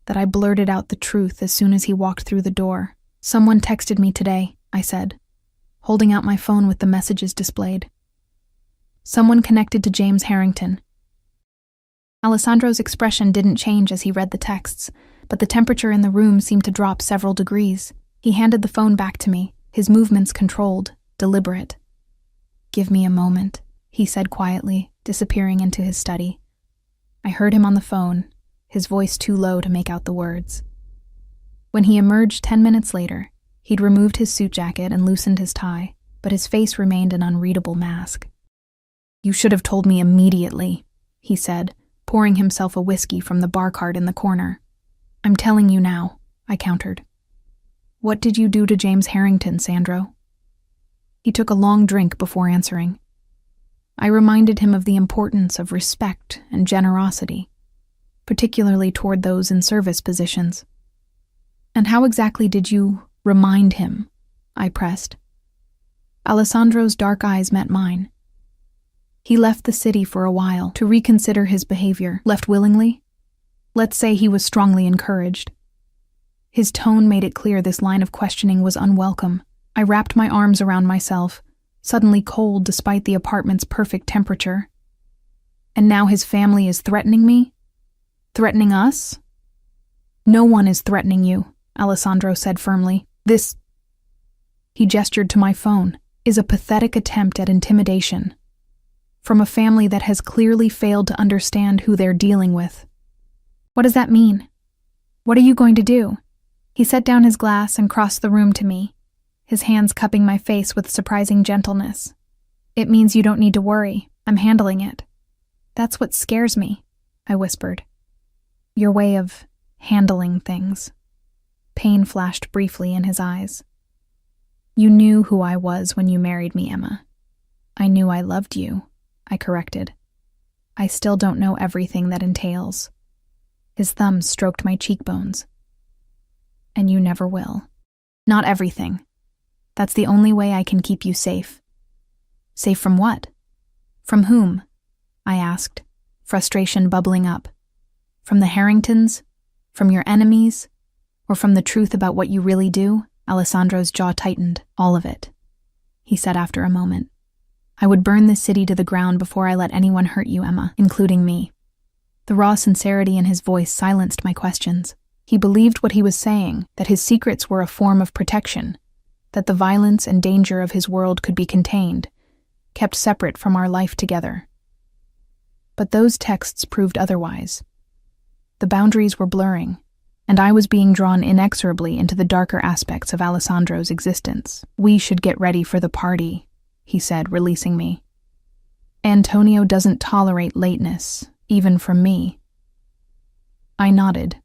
that I blurted out the truth as soon as he walked through the door. "Someone texted me today," I said, holding out my phone with the messages displayed. "Someone connected to James Harrington." Alessandro's expression didn't change as he read the texts, but the temperature in the room seemed to drop several degrees. He handed the phone back to me, his movements controlled, deliberate. "Give me a moment," he said quietly, disappearing into his study. I heard him on the phone, his voice too low to make out the words. When he emerged 10 minutes later, he'd removed his suit jacket and loosened his tie, but his face remained an unreadable mask. "You should have told me immediately," he said, pouring himself a whiskey from the bar cart in the corner. "I'm telling you now," I countered. "What did you do to James Harrington, Sandro?" He took a long drink before answering. I reminded him of the importance of respect and generosity, particularly toward those in service positions. "And how exactly did you remind him?" I pressed. Alessandro's dark eyes met mine. "He left the city for a while to reconsider his behavior. Left willingly? Let's say he was strongly encouraged." His tone made it clear this line of questioning was unwelcome. I wrapped my arms around myself, suddenly cold despite the apartment's perfect temperature. "And now his family is threatening me? Threatening us?" "No one is threatening you," Alessandro said firmly. "This," he gestured to my phone, "is a pathetic attempt at intimidation. From a family that has clearly failed to understand who they're dealing with." "What does that mean? What are you going to do?" He set down his glass and crossed the room to me, his hands cupping my face with surprising gentleness. It means you don't need to worry. I'm handling it. That's what scares me, I whispered. Your way of handling things. Pain flashed briefly in his eyes. You knew who I was when you married me, Emma. I knew I loved you, I corrected. I still don't know everything that entails. His thumb stroked my cheekbones. And you never will. Not everything. That's the only way I can keep you safe. Safe from what? From whom? I asked, frustration bubbling up. From the Harringtons? From your enemies? Or from the truth about what you really do? Alessandro's jaw tightened. All of it, he said after a moment. I would burn this city to the ground before I let anyone hurt you, Emma, including me. The raw sincerity in his voice silenced my questions. He believed what he was saying, that his secrets were a form of protection, that the violence and danger of his world could be contained, kept separate from our life together. But those texts proved otherwise. The boundaries were blurring, and I was being drawn inexorably into the darker aspects of Alessandro's existence. We should get ready for the party, he said, releasing me. Antonio doesn't tolerate lateness, even from me. I nodded,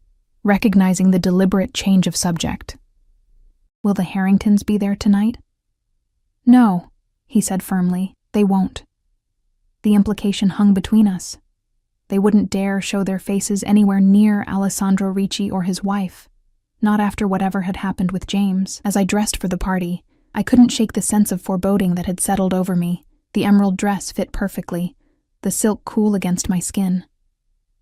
recognizing the deliberate change of subject. Will the Harringtons be there tonight? No, he said firmly, they won't. The implication hung between us. They wouldn't dare show their faces anywhere near Alessandro Ricci or his wife, not after whatever had happened with James. As I dressed for the party, I couldn't shake the sense of foreboding that had settled over me. The emerald dress fit perfectly, the silk cool against my skin.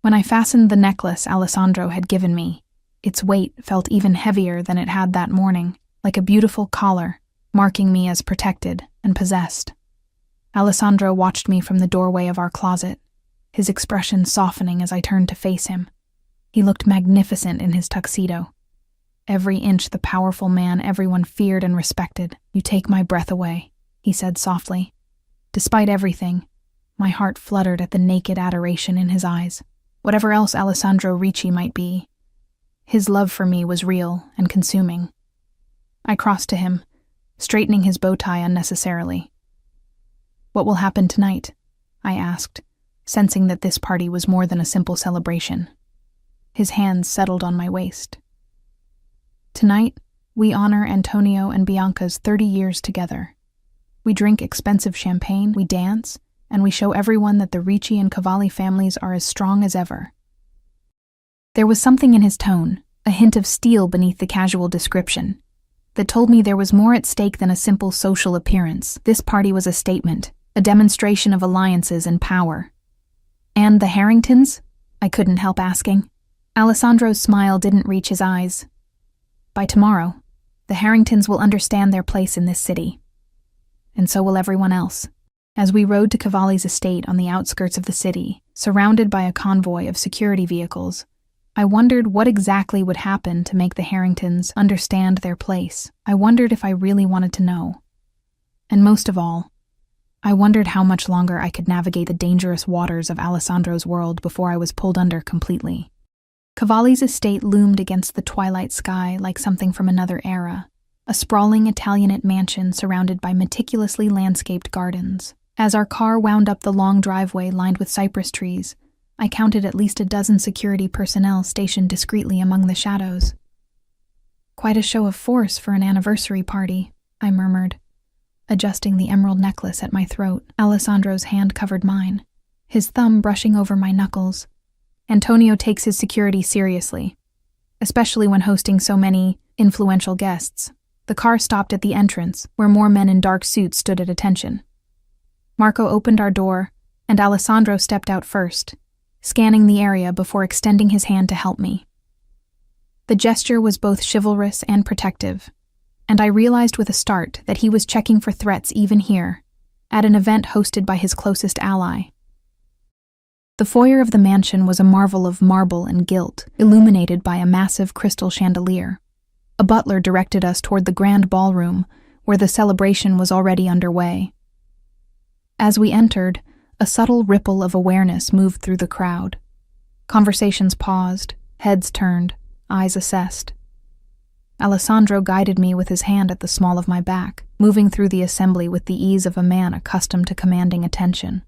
When I fastened the necklace Alessandro had given me, its weight felt even heavier than it had that morning, like a beautiful collar, marking me as protected and possessed. Alessandro watched me from the doorway of our closet, his expression softening as I turned to face him. He looked magnificent in his tuxedo. Every inch the powerful man everyone feared and respected. You take my breath away, he said softly. Despite everything, my heart fluttered at the naked adoration in his eyes. Whatever else Alessandro Ricci might be, his love for me was real and consuming. I crossed to him, straightening his bow tie unnecessarily. What will happen tonight? I asked, sensing that this party was more than a simple celebration. His hands settled on my waist. Tonight, we honor Antonio and Bianca's 30 years together. We drink expensive champagne, we dance, and we show everyone that the Ricci and Cavalli families are as strong as ever. There was something in his tone, a hint of steel beneath the casual description, that told me there was more at stake than a simple social appearance. This party was a statement, a demonstration of alliances and power. And the Harringtons? I couldn't help asking. Alessandro's smile didn't reach his eyes. By tomorrow, the Harringtons will understand their place in this city. And so will everyone else. As we rode to Cavalli's estate on the outskirts of the city, surrounded by a convoy of security vehicles, I wondered what exactly would happen to make the Harringtons understand their place. I wondered if I really wanted to know. And most of all, I wondered how much longer I could navigate the dangerous waters of Alessandro's world before I was pulled under completely. Cavalli's estate loomed against the twilight sky like something from another era, a sprawling Italianate mansion surrounded by meticulously landscaped gardens. As our car wound up the long driveway lined with cypress trees, I counted at least a dozen security personnel stationed discreetly among the shadows. Quite a show of force for an anniversary party, I murmured, adjusting the emerald necklace at my throat. Alessandro's hand covered mine, his thumb brushing over my knuckles. Antonio takes his security seriously, especially when hosting so many influential guests. The car stopped at the entrance, where more men in dark suits stood at attention. Marco opened our door, and Alessandro stepped out first, scanning the area before extending his hand to help me. The gesture was both chivalrous and protective, and I realized with a start that he was checking for threats even here, at an event hosted by his closest ally. The foyer of the mansion was a marvel of marble and gilt, illuminated by a massive crystal chandelier. A butler directed us toward the grand ballroom, where the celebration was already underway. As we entered, a subtle ripple of awareness moved through the crowd. Conversations paused, heads turned, eyes assessed. Alessandro guided me with his hand at the small of my back, moving through the assembly with the ease of a man accustomed to commanding attention.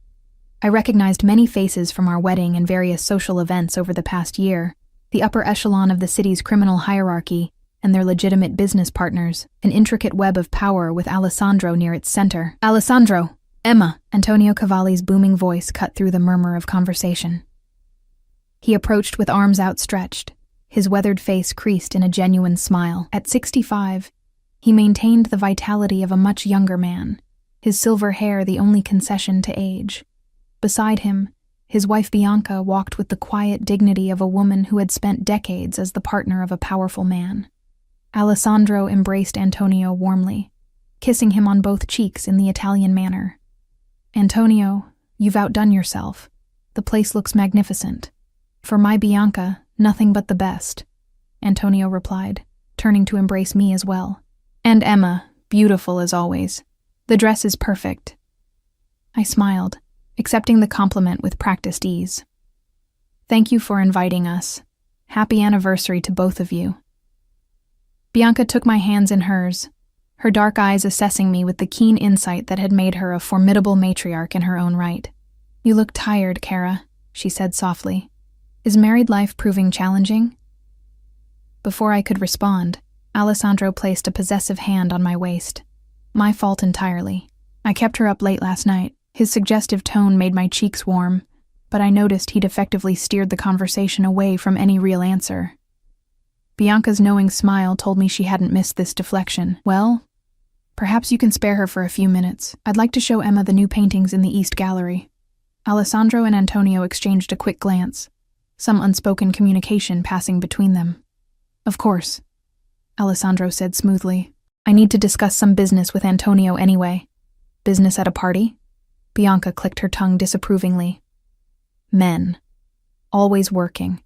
I recognized many faces from our wedding and various social events over the past year, the upper echelon of the city's criminal hierarchy and their legitimate business partners, an intricate web of power with Alessandro near its center. "Alessandro! Emma!" Antonio Cavalli's booming voice cut through the murmur of conversation. He approached with arms outstretched, his weathered face creased in a genuine smile. At 65, he maintained the vitality of a much younger man, his silver hair the only concession to age. Beside him, his wife Bianca walked with the quiet dignity of a woman who had spent decades as the partner of a powerful man. Alessandro embraced Antonio warmly, kissing him on both cheeks in the Italian manner. "Antonio, you've outdone yourself. The place looks magnificent. For my Bianca, nothing but the best," Antonio replied, turning to embrace me as well. "And Emma, beautiful as always. The dress is perfect." I smiled, accepting the compliment with practiced ease. "Thank you for inviting us. Happy anniversary to both of you." Bianca took my hands in hers, her dark eyes assessing me with the keen insight that had made her a formidable matriarch in her own right. "You look tired, Cara," she said softly. "Is married life proving challenging?" Before I could respond, Alessandro placed a possessive hand on my waist. My fault entirely. I kept her up late last night. His suggestive tone made my cheeks warm, but I noticed he'd effectively steered the conversation away from any real answer. Bianca's knowing smile told me she hadn't missed this deflection. "Well, perhaps you can spare her for a few minutes. I'd like to show Emma the new paintings in the East Gallery." Alessandro and Antonio exchanged a quick glance, some unspoken communication passing between them. "Of course," Alessandro said smoothly. "I need to discuss some business with Antonio anyway." "Business at a party?" Bianca clicked her tongue disapprovingly. "Men. Always working."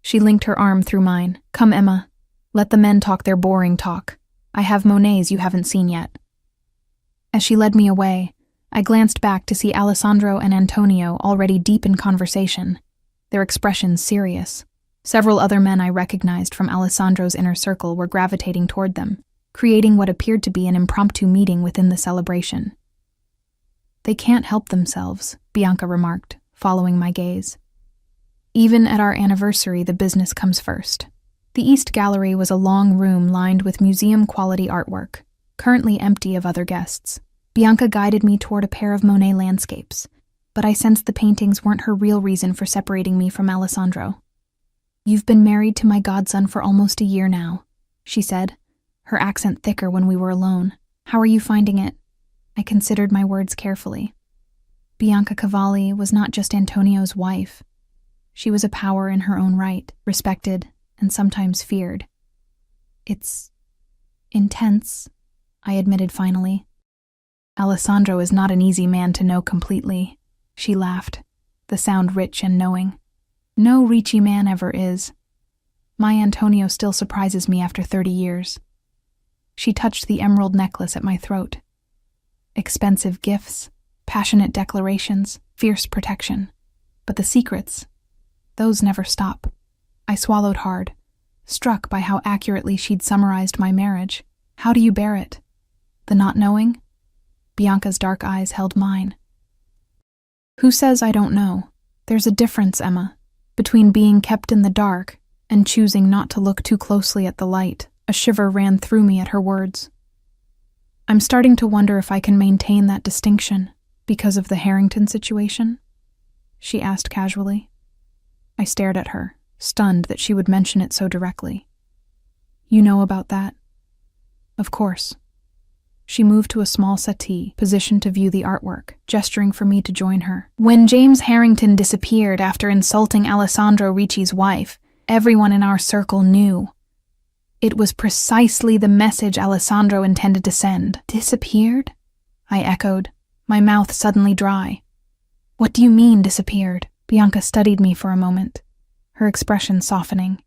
She linked her arm through mine. "Come, Emma. Let the men talk their boring talk. I have Monets you haven't seen yet." As she led me away, I glanced back to see Alessandro and Antonio already deep in conversation, their expressions serious. Several other men I recognized from Alessandro's inner circle were gravitating toward them, creating what appeared to be an impromptu meeting within the celebration. "They can't help themselves," Bianca remarked, following my gaze. "Even at our anniversary, the business comes first." The East Gallery was a long room lined with museum-quality artwork, currently empty of other guests. Bianca guided me toward a pair of Monet landscapes, but I sensed the paintings weren't her real reason for separating me from Alessandro. "You've been married to my godson for almost a year now," she said, her accent thicker when we were alone. "How are you finding it?" I considered my words carefully. Bianca Cavalli was not just Antonio's wife. She was a power in her own right, respected and sometimes feared. "It's intense," I admitted finally. "Alessandro is not an easy man to know completely," she laughed, the sound rich and knowing. "No Ricci man ever is. My Antonio still surprises me after 30 years. She touched the emerald necklace at my throat. Expensive gifts, passionate declarations, fierce protection. But the secrets, those never stop. I swallowed hard, struck by how accurately she'd summarized my marriage. "How do you bear it? The not knowing?" Bianca's dark eyes held mine. "Who says I don't know? There's a difference, Emma, between being kept in the dark and choosing not to look too closely at the light." A shiver ran through me at her words. "I'm starting to wonder if I can maintain that distinction because of the Harrington situation?" she asked casually. I stared at her, stunned that she would mention it so directly. "You know about that?" "Of course." She moved to a small settee, positioned to view the artwork, gesturing for me to join her. "When James Harrington disappeared after insulting Alessandro Ricci's wife, everyone in our circle knew. It was precisely the message Alessandro intended to send." "Disappeared?" I echoed, my mouth suddenly dry. "What do you mean, disappeared?" Bianca studied me for a moment, her expression softening.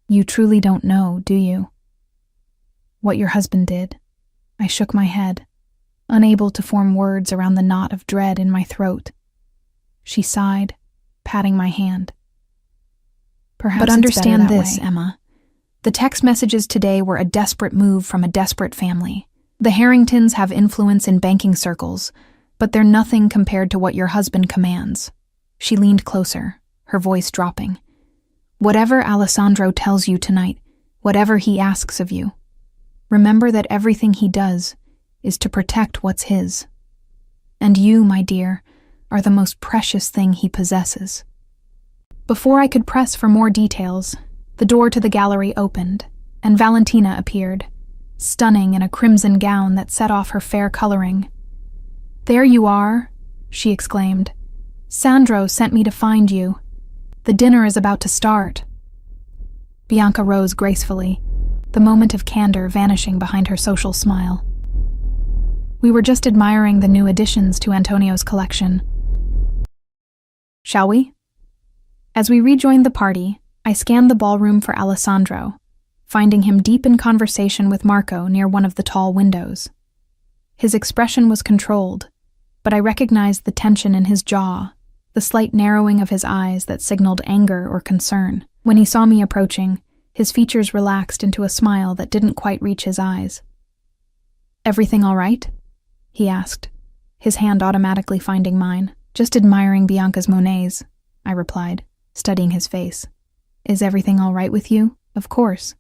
"You truly don't know, do you? What your husband did?" I shook my head, unable to form words around the knot of dread in my throat. She sighed, patting my hand. "Perhaps but understand this, Emma. The text messages today were a desperate move from a desperate family. The Harringtons have influence in banking circles, but they're nothing compared to what your husband commands. She leaned closer, her voice dropping. Whatever Alessandro tells you tonight, whatever he asks of you, remember that everything he does is to protect what's his. And you, my dear, are the most precious thing he possesses. Before I could press for more details, the door to the gallery opened, and Valentina appeared, stunning in a crimson gown that set off her fair coloring. "There you are," she exclaimed. "Sandro sent me to find you. The dinner is about to start." Bianca rose gracefully, the moment of candor vanishing behind her social smile. "We were just admiring the new additions to Antonio's collection. Shall we?" As we rejoined the party, I scanned the ballroom for Alessandro, finding him deep in conversation with Marco near one of the tall windows. His expression was controlled, but I recognized the tension in his jaw, the slight narrowing of his eyes that signaled anger or concern. When he saw me approaching, his features relaxed into a smile that didn't quite reach his eyes. "Everything all right?" he asked, his hand automatically finding mine. "Just admiring Bianca's Monets," I replied, studying his face. "Is everything all right with you?" "Of course."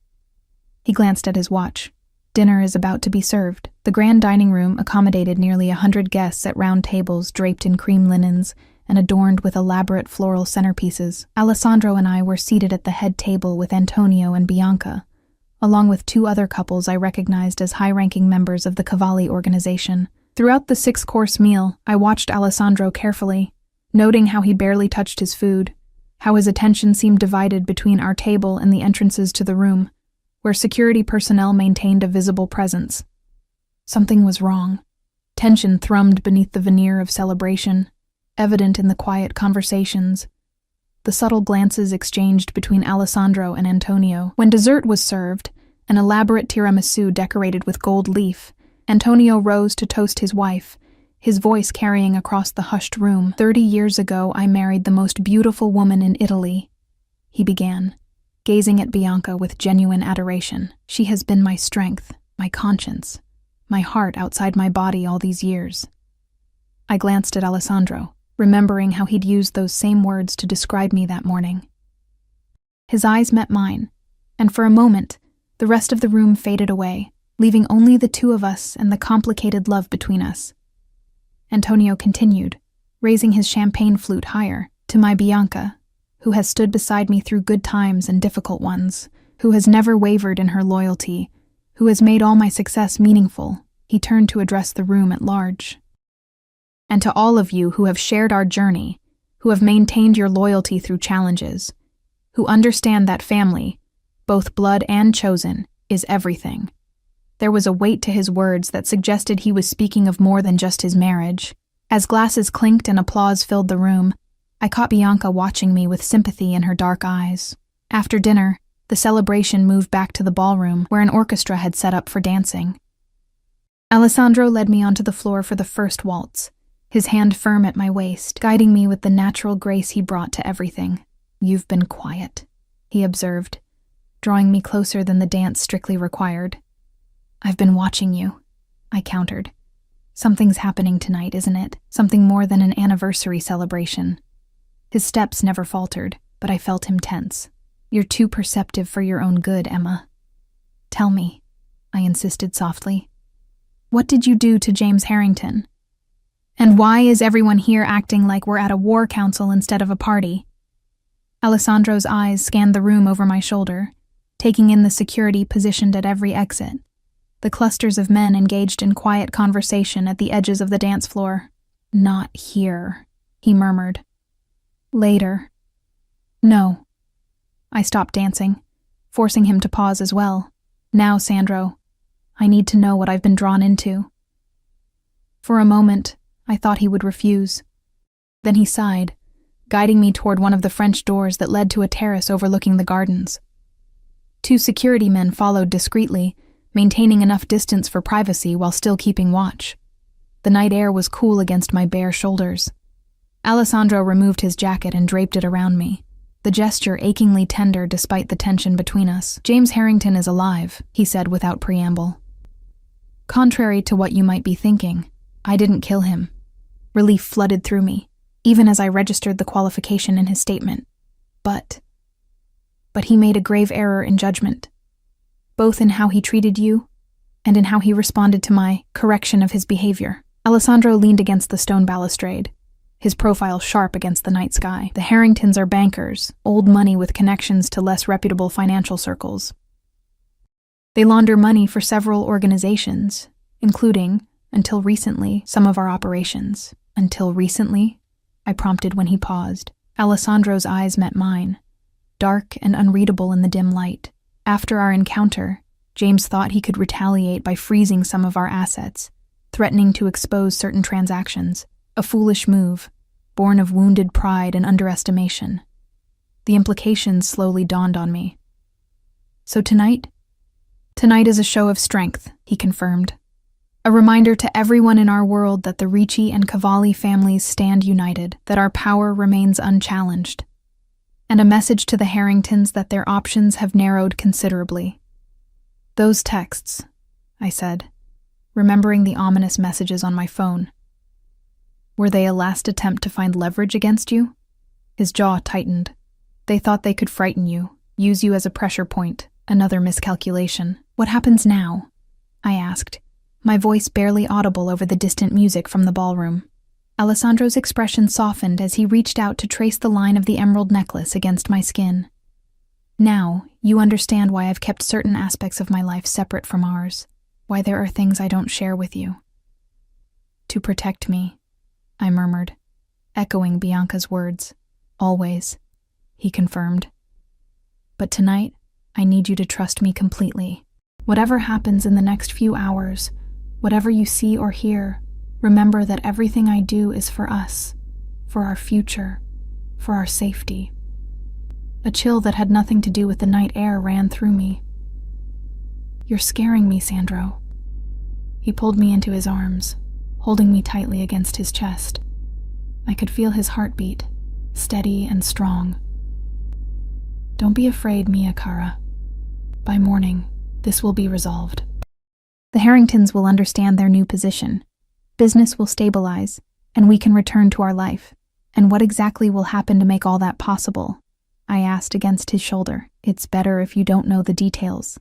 He glanced at his watch. Dinner is about to be served. The grand dining room accommodated nearly 100 guests at round tables draped in cream linens and adorned with elaborate floral centerpieces. Alessandro and I were seated at the head table with Antonio and Bianca, along with 2 other couples I recognized as high-ranking members of the Cavalli organization. Throughout the 6-course meal, I watched Alessandro carefully, noting how he barely touched his food, how his attention seemed divided between our table and the entrances to the room, where security personnel maintained a visible presence. Something was wrong. Tension thrummed beneath the veneer of celebration, evident in the quiet conversations, the subtle glances exchanged between Alessandro and Antonio. When dessert was served, an elaborate tiramisu decorated with gold leaf, Antonio rose to toast his wife, his voice carrying across the hushed room. "30 years ago, I married the most beautiful woman in Italy," he began, gazing at Bianca with genuine adoration. "She has been my strength, my conscience, my heart outside my body all these years." I glanced at Alessandro, remembering how he'd used those same words to describe me that morning. His eyes met mine, and for a moment, the rest of the room faded away, leaving only the 2 of us and the complicated love between us. Antonio continued, raising his champagne flute higher. "To my Bianca, who has stood beside me through good times and difficult ones, who has never wavered in her loyalty, who has made all my success meaningful," he turned to address the room at large. "And to all of you who have shared our journey, who have maintained your loyalty through challenges, who understand that family, both blood and chosen, is everything." There was a weight to his words that suggested he was speaking of more than just his marriage. As glasses clinked and applause filled the room, I caught Bianca watching me with sympathy in her dark eyes. After dinner, the celebration moved back to the ballroom, where an orchestra had set up for dancing. Alessandro led me onto the floor for the first waltz, his hand firm at my waist, guiding me with the natural grace he brought to everything. "You've been quiet," he observed, drawing me closer than the dance strictly required. "I've been watching you," I countered. "Something's happening tonight, isn't it? Something more than an anniversary celebration." His steps never faltered, but I felt him tense. "You're too perceptive for your own good, Emma." "Tell me," I insisted softly. "What did you do to James Harrington? And why is everyone here acting like we're at a war council instead of a party?" Alessandro's eyes scanned the room over my shoulder, taking in the security positioned at every exit, the clusters of men engaged in quiet conversation at the edges of the dance floor. "Not here," he murmured. "Later." "No." I stopped dancing, forcing him to pause as well. "Now, Sandro, I need to know what I've been drawn into." For a moment, I thought he would refuse. Then he sighed, guiding me toward one of the French doors that led to a terrace overlooking the gardens. 2 security men followed discreetly, maintaining enough distance for privacy while still keeping watch. The night air was cool against my bare shoulders. Alessandro removed his jacket and draped it around me, the gesture achingly tender despite the tension between us. "James Harrington is alive," he said without preamble. "Contrary to what you might be thinking, I didn't kill him." Relief flooded through me, even as I registered the qualification in his statement. But he made a grave error in judgment, both in how he treated you and in how he responded to my correction of his behavior. Alessandro leaned against the stone balustrade, his profile sharp against the night sky. "The Harringtons are bankers, old money with connections to less reputable financial circles. They launder money for several organizations, including, until recently, some of our operations." "Until recently?" I prompted when he paused. Alessandro's eyes met mine, dark and unreadable in the dim light. "After our encounter, James thought he could retaliate by freezing some of our assets, threatening to expose certain transactions. A foolish move, born of wounded pride and underestimation. The implications slowly dawned on me. So tonight? Tonight is a show of strength," he confirmed. "A reminder to everyone in our world that the Ricci and Cavalli families stand united, that our power remains unchallenged. And a message to the Harringtons that their options have narrowed considerably." "Those texts," I said, remembering the ominous messages on my phone. "Were they a last attempt to find leverage against you?" His jaw tightened. "They thought they could frighten you, use you as a pressure point, another miscalculation." "What happens now?" I asked, my voice barely audible over the distant music from the ballroom. Alessandro's expression softened as he reached out to trace the line of the emerald necklace against my skin. "Now, you understand why I've kept certain aspects of my life separate from ours, why there are things I don't share with you." "To protect me," I murmured, echoing Bianca's words. "Always," he confirmed. "But tonight, I need you to trust me completely. Whatever happens in the next few hours, whatever you see or hear, remember that everything I do is for us, for our future, for our safety." A chill that had nothing to do with the night air ran through me. "You're scaring me, Sandro." He pulled me into his arms, holding me tightly against his chest. I could feel his heartbeat, steady and strong. "Don't be afraid, Mia Cara. By morning, this will be resolved. The Harringtons will understand their new position. Business will stabilize, and we can return to our life. And what exactly will happen to make all that possible?" I asked against his shoulder. "It's better if you don't know the details,"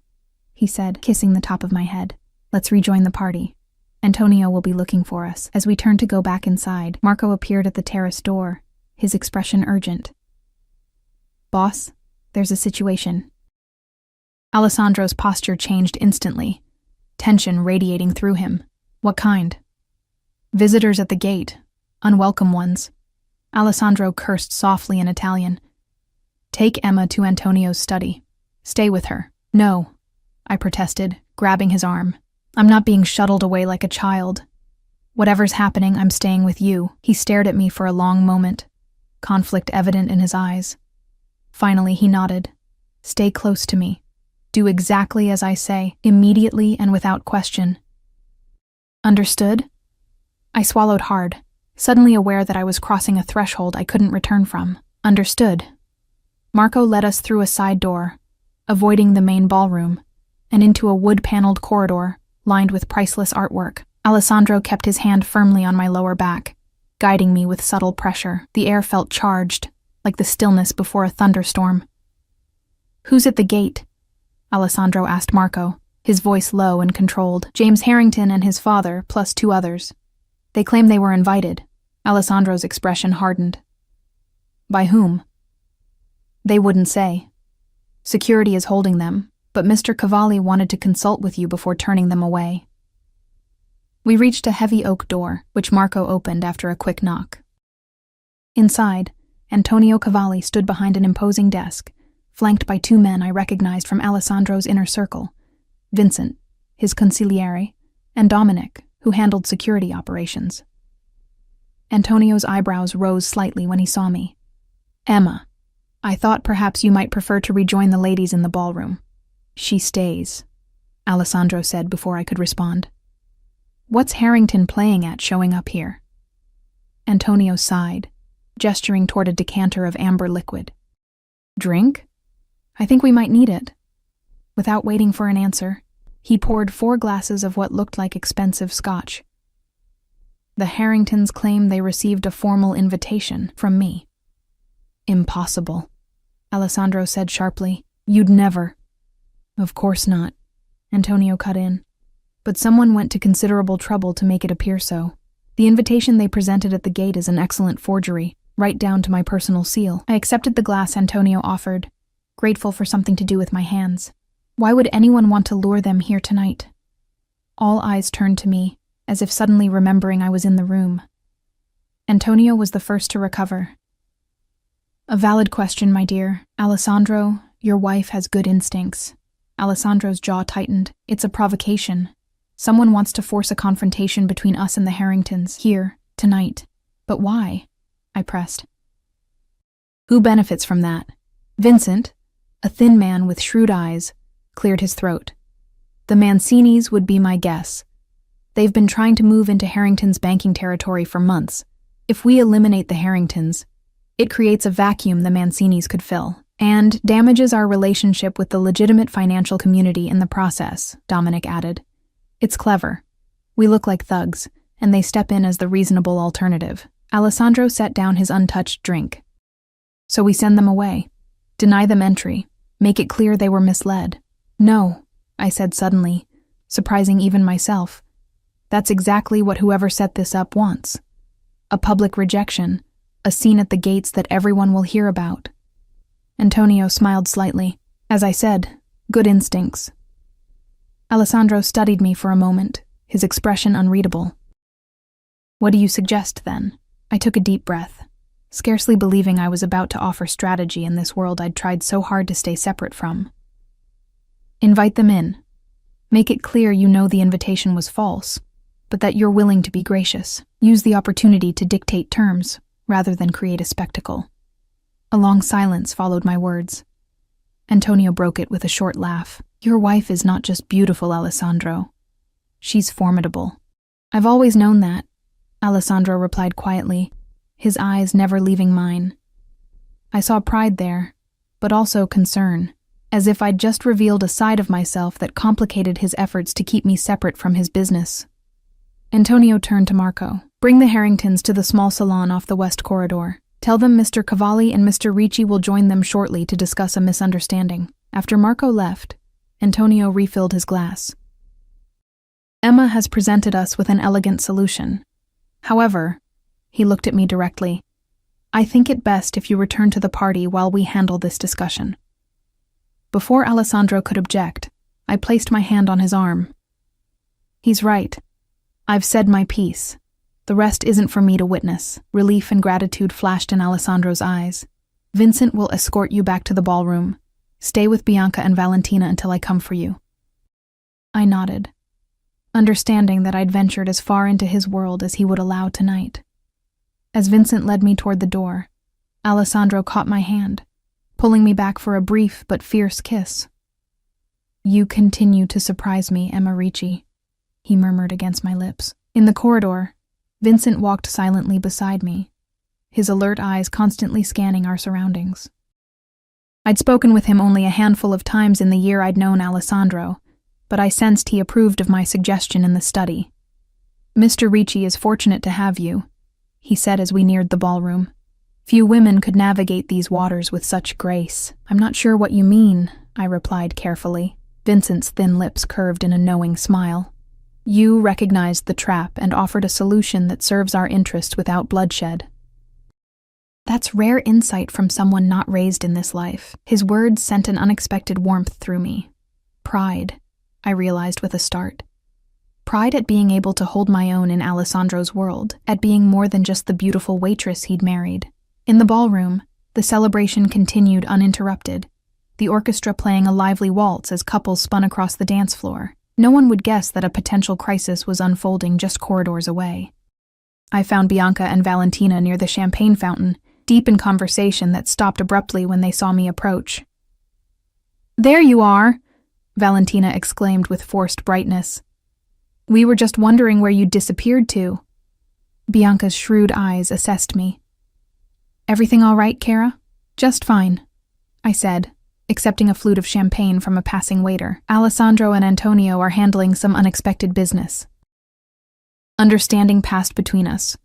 he said, kissing the top of my head. "Let's rejoin the party. Antonio will be looking for us." As we turned to go back inside, Marco appeared at the terrace door, his expression urgent. "Boss, there's a situation." Alessandro's posture changed instantly, tension radiating through him. "What kind?" "Visitors at the gate. Unwelcome ones." Alessandro cursed softly in Italian. "Take Emma to Antonio's study. Stay with her." "No," I protested, grabbing his arm. "I'm not being shuttled away like a child. Whatever's happening, I'm staying with you." He stared at me for a long moment, conflict evident in his eyes. Finally, he nodded. "Stay close to me. Do exactly as I say, immediately and without question." "Understood?" I swallowed hard, suddenly aware that I was crossing a threshold I couldn't return from. "Understood." Marco led us through a side door, avoiding the main ballroom, and into a wood-paneled corridor lined with priceless artwork. Alessandro kept his hand firmly on my lower back, guiding me with subtle pressure. The air felt charged, like the stillness before a thunderstorm. "Who's at the gate?" Alessandro asked Marco, his voice low and controlled. "James Harrington and his father, plus 2 others. They claim they were invited." Alessandro's expression hardened. "By whom?" "They wouldn't say. Security is holding them, but Mr. Cavalli wanted to consult with you before turning them away." We reached a heavy oak door, which Marco opened after a quick knock. Inside, Antonio Cavalli stood behind an imposing desk, flanked by 2 men I recognized from Alessandro's inner circle: Vincent, his consigliere, and Dominic, who handled security operations. Antonio's eyebrows rose slightly when he saw me. "Emma, I thought perhaps you might prefer to rejoin the ladies in the ballroom." "She stays," Alessandro said before I could respond. "What's Harrington playing at showing up here?" Antonio sighed, gesturing toward a decanter of amber liquid. Drink? I think we might need it. Without waiting for an answer, he poured 4 glasses of what looked like expensive scotch. The Harringtons claim they received a formal invitation from me. Impossible, Alessandro said sharply. You'd never. Of course not, Antonio cut in. But someone went to considerable trouble to make it appear so. The invitation they presented at the gate is an excellent forgery, right down to my personal seal. I accepted the glass Antonio offered, grateful for something to do with my hands. Why would anyone want to lure them here tonight? All eyes turned to me, as if suddenly remembering I was in the room. Antonio was the first to recover. A valid question, my dear. Alessandro, your wife has good instincts. Alessandro's jaw tightened. It's a provocation. Someone wants to force a confrontation between us and the Harringtons, here, tonight. But why? I pressed. Who benefits from that? Vincent, a thin man with shrewd eyes, cleared his throat. The Mancinis would be my guess. They've been trying to move into Harrington's banking territory for months. If we eliminate the Harringtons, it creates a vacuum the Mancinis could fill, and damages our relationship with the legitimate financial community in the process, Dominic added. It's clever. We look like thugs, and they step in as the reasonable alternative. Alessandro set down his untouched drink. So we send them away. Deny them entry. Make it clear they were misled. No, I said suddenly, surprising even myself. That's exactly what whoever set this up wants. A public rejection, a scene at the gates that everyone will hear about. Antonio smiled slightly. As I said, good instincts. Alessandro studied me for a moment, his expression unreadable. What do you suggest, then? I took a deep breath, scarcely believing I was about to offer strategy in this world I'd tried so hard to stay separate from. Invite them in. Make it clear you know the invitation was false, but that you're willing to be gracious. Use the opportunity to dictate terms, rather than create a spectacle. A long silence followed my words. Antonio broke it with a short laugh. Your wife is not just beautiful, Alessandro. She's formidable. I've always known that, Alessandro replied quietly, his eyes never leaving mine. I saw pride there, but also concern, as if I'd just revealed a side of myself that complicated his efforts to keep me separate from his business. Antonio turned to Marco. Bring the Harringtons to the small salon off the west corridor. Tell them Mr. Cavalli and Mr. Ricci will join them shortly to discuss a misunderstanding. After Marco left, Antonio refilled his glass. Emma has presented us with an elegant solution. However, he looked at me directly, I think it best if you return to the party while we handle this discussion. Before Alessandro could object, I placed my hand on his arm. He's right. I've said my piece. The rest isn't for me to witness. Relief and gratitude flashed in Alessandro's eyes. Vincent will escort you back to the ballroom. Stay with Bianca and Valentina until I come for you. I nodded, understanding that I'd ventured as far into his world as he would allow tonight. As Vincent led me toward the door, Alessandro caught my hand, pulling me back for a brief but fierce kiss. You continue to surprise me, Emma Ricci, he murmured against my lips. In the corridor, Vincent walked silently beside me, his alert eyes constantly scanning our surroundings. I'd spoken with him only a handful of times in the year I'd known Alessandro, but I sensed he approved of my suggestion in the study. Mr. Ricci is fortunate to have you, he said as we neared the ballroom. Few women could navigate these waters with such grace. I'm not sure what you mean, I replied carefully. Vincent's thin lips curved in a knowing smile. You recognized the trap and offered a solution that serves our interests without bloodshed. That's rare insight from someone not raised in this life. His words sent an unexpected warmth through me. Pride, I realized with a start. Pride at being able to hold my own in Alessandro's world, at being more than just the beautiful waitress he'd married. In the ballroom, the celebration continued uninterrupted, the orchestra playing a lively waltz as couples spun across the dance floor. No one would guess that a potential crisis was unfolding just corridors away. I found Bianca and Valentina near the champagne fountain, deep in conversation that stopped abruptly when they saw me approach. There you are, Valentina exclaimed with forced brightness. We were just wondering where you'd disappeared to. Bianca's shrewd eyes assessed me. Everything all right, Kara? Just fine. I said, accepting a flute of champagne from a passing waiter. Alessandro and Antonio are handling some unexpected business. Understanding passed between us.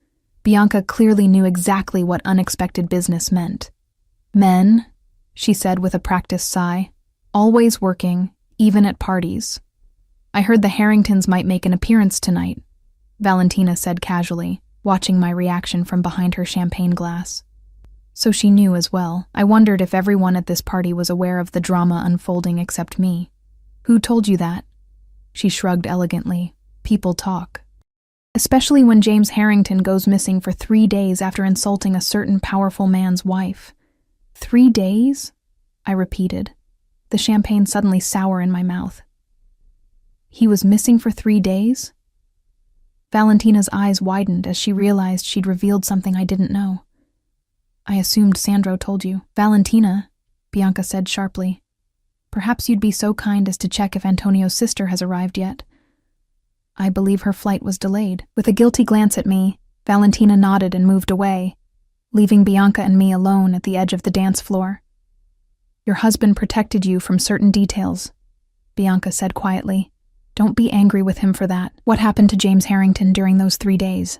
Bianca clearly knew exactly what unexpected business meant. Men, she said with a practiced sigh, always working, even at parties. I heard the Harringtons might make an appearance tonight, Valentina said casually, watching my reaction from behind her champagne glass. So she knew as well. I wondered if everyone at this party was aware of the drama unfolding except me. Who told you that? She shrugged elegantly. People talk. Especially when James Harrington goes missing for 3 days after insulting a certain powerful man's wife. 3 days? I repeated, the champagne suddenly sour in my mouth. He was missing for 3 days? Valentina's eyes widened as she realized she'd revealed something I didn't know. I assumed Sandro told you. Valentina, Bianca said sharply. Perhaps you'd be so kind as to check if Antonio's sister has arrived yet. I believe her flight was delayed. With a guilty glance at me, Valentina nodded and moved away, leaving Bianca and me alone at the edge of the dance floor. Your husband protected you from certain details, Bianca said quietly. Don't be angry with him for that. What happened to James Harrington during those 3 days?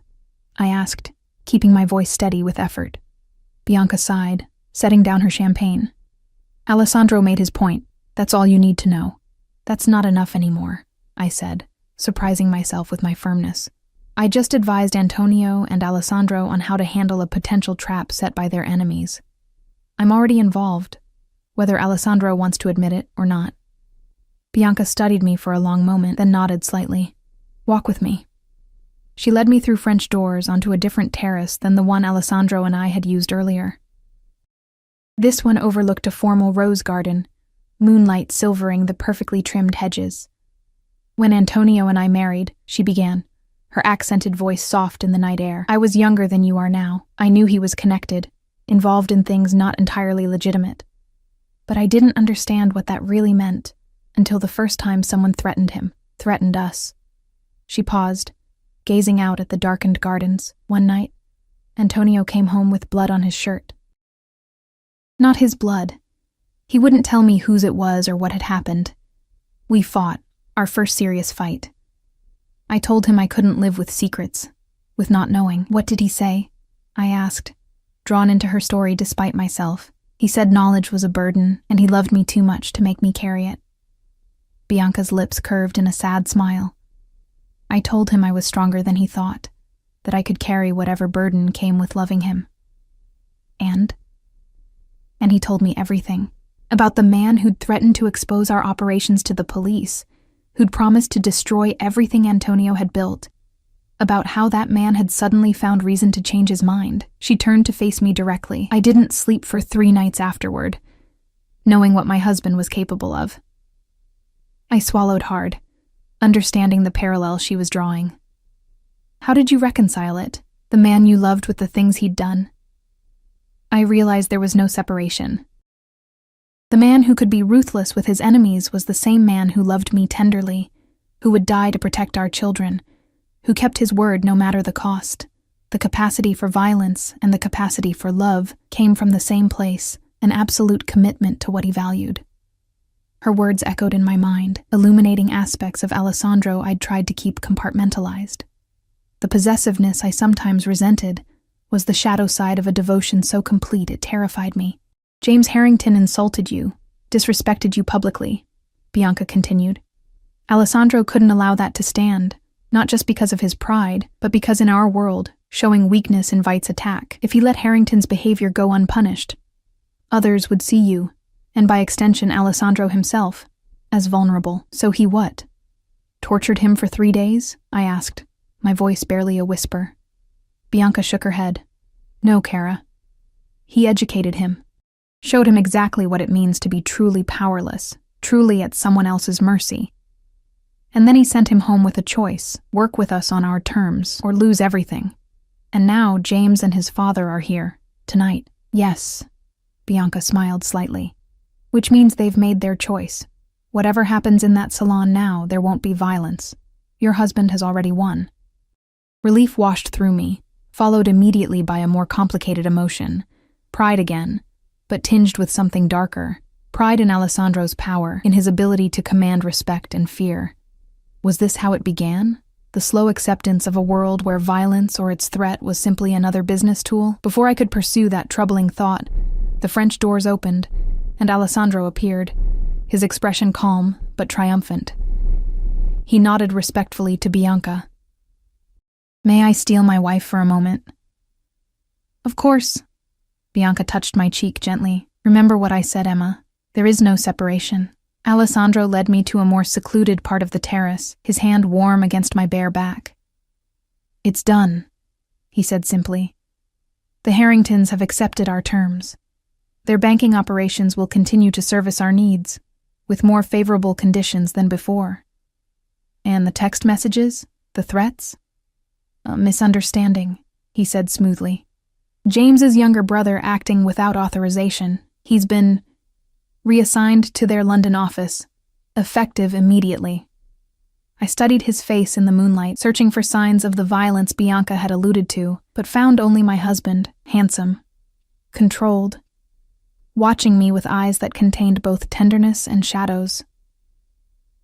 I asked, keeping my voice steady with effort. Bianca sighed, setting down her champagne. Alessandro made his point. That's all you need to know. That's not enough anymore, I said, surprising myself with my firmness. I just advised Antonio and Alessandro on how to handle a potential trap set by their enemies. I'm already involved, whether Alessandro wants to admit it or not. Bianca studied me for a long moment, then nodded slightly. Walk with me. She led me through French doors onto a different terrace than the one Alessandro and I had used earlier. This one overlooked a formal rose garden, moonlight silvering the perfectly trimmed hedges. When Antonio and I married, she began, her accented voice soft in the night air. I was younger than you are now. I knew he was connected, involved in things not entirely legitimate. But I didn't understand what that really meant until the first time someone threatened him, threatened us. She paused, gazing out at the darkened gardens. One night, Antonio came home with blood on his shirt. Not his blood. He wouldn't tell me whose it was or what had happened. We fought, our first serious fight. I told him I couldn't live with secrets, with not knowing. What did he say? I asked, drawn into her story despite myself. He said knowledge was a burden, and he loved me too much to make me carry it. Bianca's lips curved in a sad smile. I told him I was stronger than he thought, that I could carry whatever burden came with loving him. And he told me everything. About the man who'd threatened to expose our operations to the police, who'd promised to destroy everything Antonio had built. About how that man had suddenly found reason to change his mind. She turned to face me directly. I didn't sleep for 3 nights afterward, knowing what my husband was capable of. I swallowed hard, understanding the parallel she was drawing. How did you reconcile it, the man you loved with the things he'd done? I realized there was no separation. The man who could be ruthless with his enemies was the same man who loved me tenderly, who would die to protect our children, who kept his word no matter the cost. The capacity for violence and the capacity for love came from the same place, an absolute commitment to what he valued. Her words echoed in my mind, illuminating aspects of Alessandro I'd tried to keep compartmentalized. The possessiveness I sometimes resented was the shadow side of a devotion so complete it terrified me. James Harrington insulted you, disrespected you publicly, Bianca continued. Alessandro couldn't allow that to stand, not just because of his pride, but because in our world, showing weakness invites attack. If he let Harrington's behavior go unpunished, others would see you, and by extension Alessandro himself, as vulnerable. So he what? Tortured him for 3 days? I asked, my voice barely a whisper. Bianca shook her head. No, Kara. He educated him, showed him exactly what it means to be truly powerless, truly at someone else's mercy. And then he sent him home with a choice, work with us on our terms, or lose everything. And now James and his father are here, tonight. Yes, Bianca smiled slightly. Which means they've made their choice. Whatever happens in that salon now, there won't be violence. Your husband has already won. Relief washed through me, followed immediately by a more complicated emotion. Pride again. but tinged with something darker. Pride in Alessandro's power, in his ability to command respect and fear. Was this how it began? The slow acceptance of a world where violence or its threat was simply another business tool? Before I could pursue that troubling thought, the French doors opened, and Alessandro appeared, his expression calm but triumphant. He nodded respectfully to Bianca. "May I steal my wife for a moment?" "Of course." Bianca touched my cheek gently. "Remember what I said, Emma. There is no separation." Alessandro led me to a more secluded part of the terrace, his hand warm against my bare back. "It's done," he said simply. "The Harringtons have accepted our terms. Their banking operations will continue to service our needs, with more favorable conditions than before. And the text messages? The threats?" "A misunderstanding," he said smoothly. "James's younger brother acting without authorization. He's been reassigned to their London office, effective immediately." I studied his face in the moonlight, searching for signs of the violence Bianca had alluded to, but found only my husband, handsome, controlled, watching me with eyes that contained both tenderness and shadows.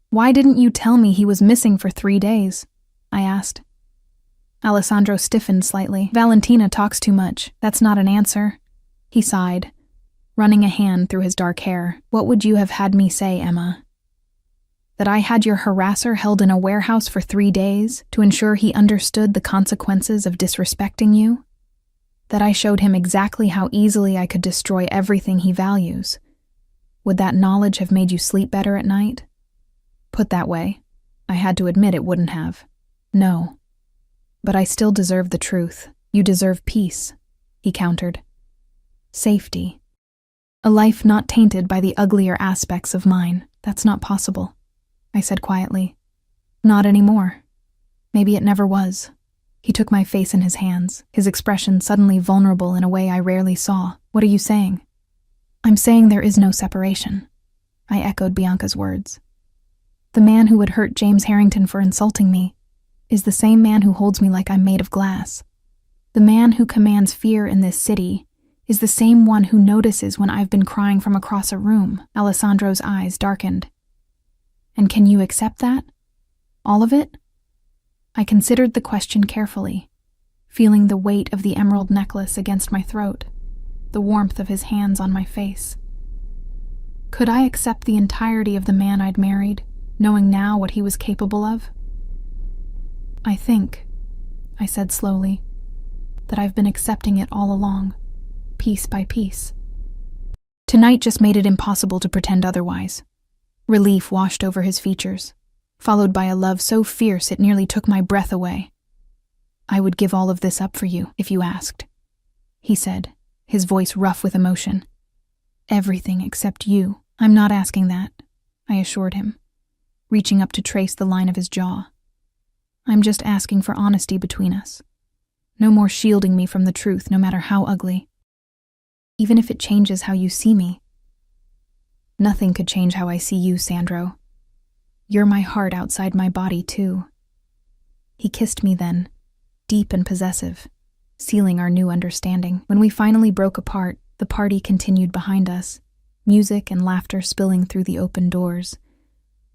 "Why didn't you tell me he was missing for 3 days?" I asked. Alessandro stiffened slightly. "Valentina talks too much. That's not an answer." He sighed, running a hand through his dark hair. "What would you have had me say, Emma? That I had your harasser held in a warehouse for 3 days to ensure he understood the consequences of disrespecting you? That I showed him exactly how easily I could destroy everything he values? Would that knowledge have made you sleep better at night?" Put that way, I had to admit it wouldn't have. "No. But I still deserve the truth. You deserve peace," he countered. "Safety. A life not tainted by the uglier aspects of mine. That's not possible," I said quietly. "Not anymore. Maybe it never was." He took my face in his hands, his expression suddenly vulnerable in a way I rarely saw. "What are you saying?" "I'm saying there is no separation," I echoed Bianca's words. "The man who would hurt James Harrington for insulting me is the same man who holds me like I'm made of glass. The man who commands fear in this city is the same one who notices when I've been crying from across a room." Alessandro's eyes darkened. "And can you accept that? All of it?" I considered the question carefully, feeling the weight of the emerald necklace against my throat, the warmth of his hands on my face. Could I accept the entirety of the man I'd married, knowing now what he was capable of? "I think," I said slowly, "that I've been accepting it all along. Piece by piece." Tonight just made it impossible to pretend otherwise. Relief washed over his features, followed by a love so fierce it nearly took my breath away. "I would give all of this up for you, if you asked," he said, his voice rough with emotion. "Everything except you." "I'm not asking that," I assured him, reaching up to trace the line of his jaw. "I'm just asking for honesty between us. No more shielding me from the truth, no matter how ugly. Even if it changes how you see me." "Nothing could change how I see you, Sandro. You're my heart outside my body, too." He kissed me then, deep and possessive, sealing our new understanding. When we finally broke apart, the party continued behind us, music and laughter spilling through the open doors.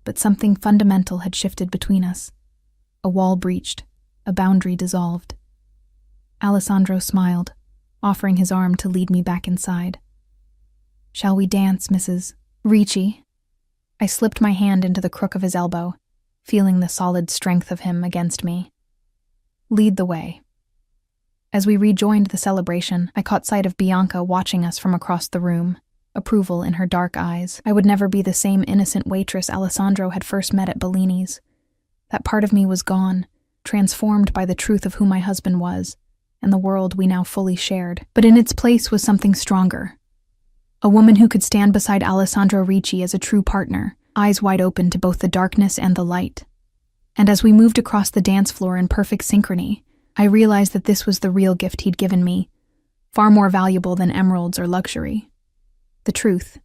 But something fundamental had shifted between us. A wall breached, a boundary dissolved. Alessandro smiled, offering his arm to lead me back inside. "Shall we dance, Mrs. Ricci?" I slipped my hand into the crook of his elbow, feeling the solid strength of him against me. "Lead the way." As we rejoined the celebration, I caught sight of Bianca watching us from across the room, approval in her dark eyes. I would never be the same innocent waitress Alessandro had first met at Bellini's. That part of me was gone, transformed by the truth of who my husband was, and the world we now fully shared. But in its place was something stronger. A woman who could stand beside Alessandro Ricci as a true partner, eyes wide open to both the darkness and the light. And as we moved across the dance floor in perfect synchrony, I realized that this was the real gift he'd given me, far more valuable than emeralds or luxury. The truth,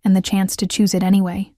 and the chance to choose it anyway.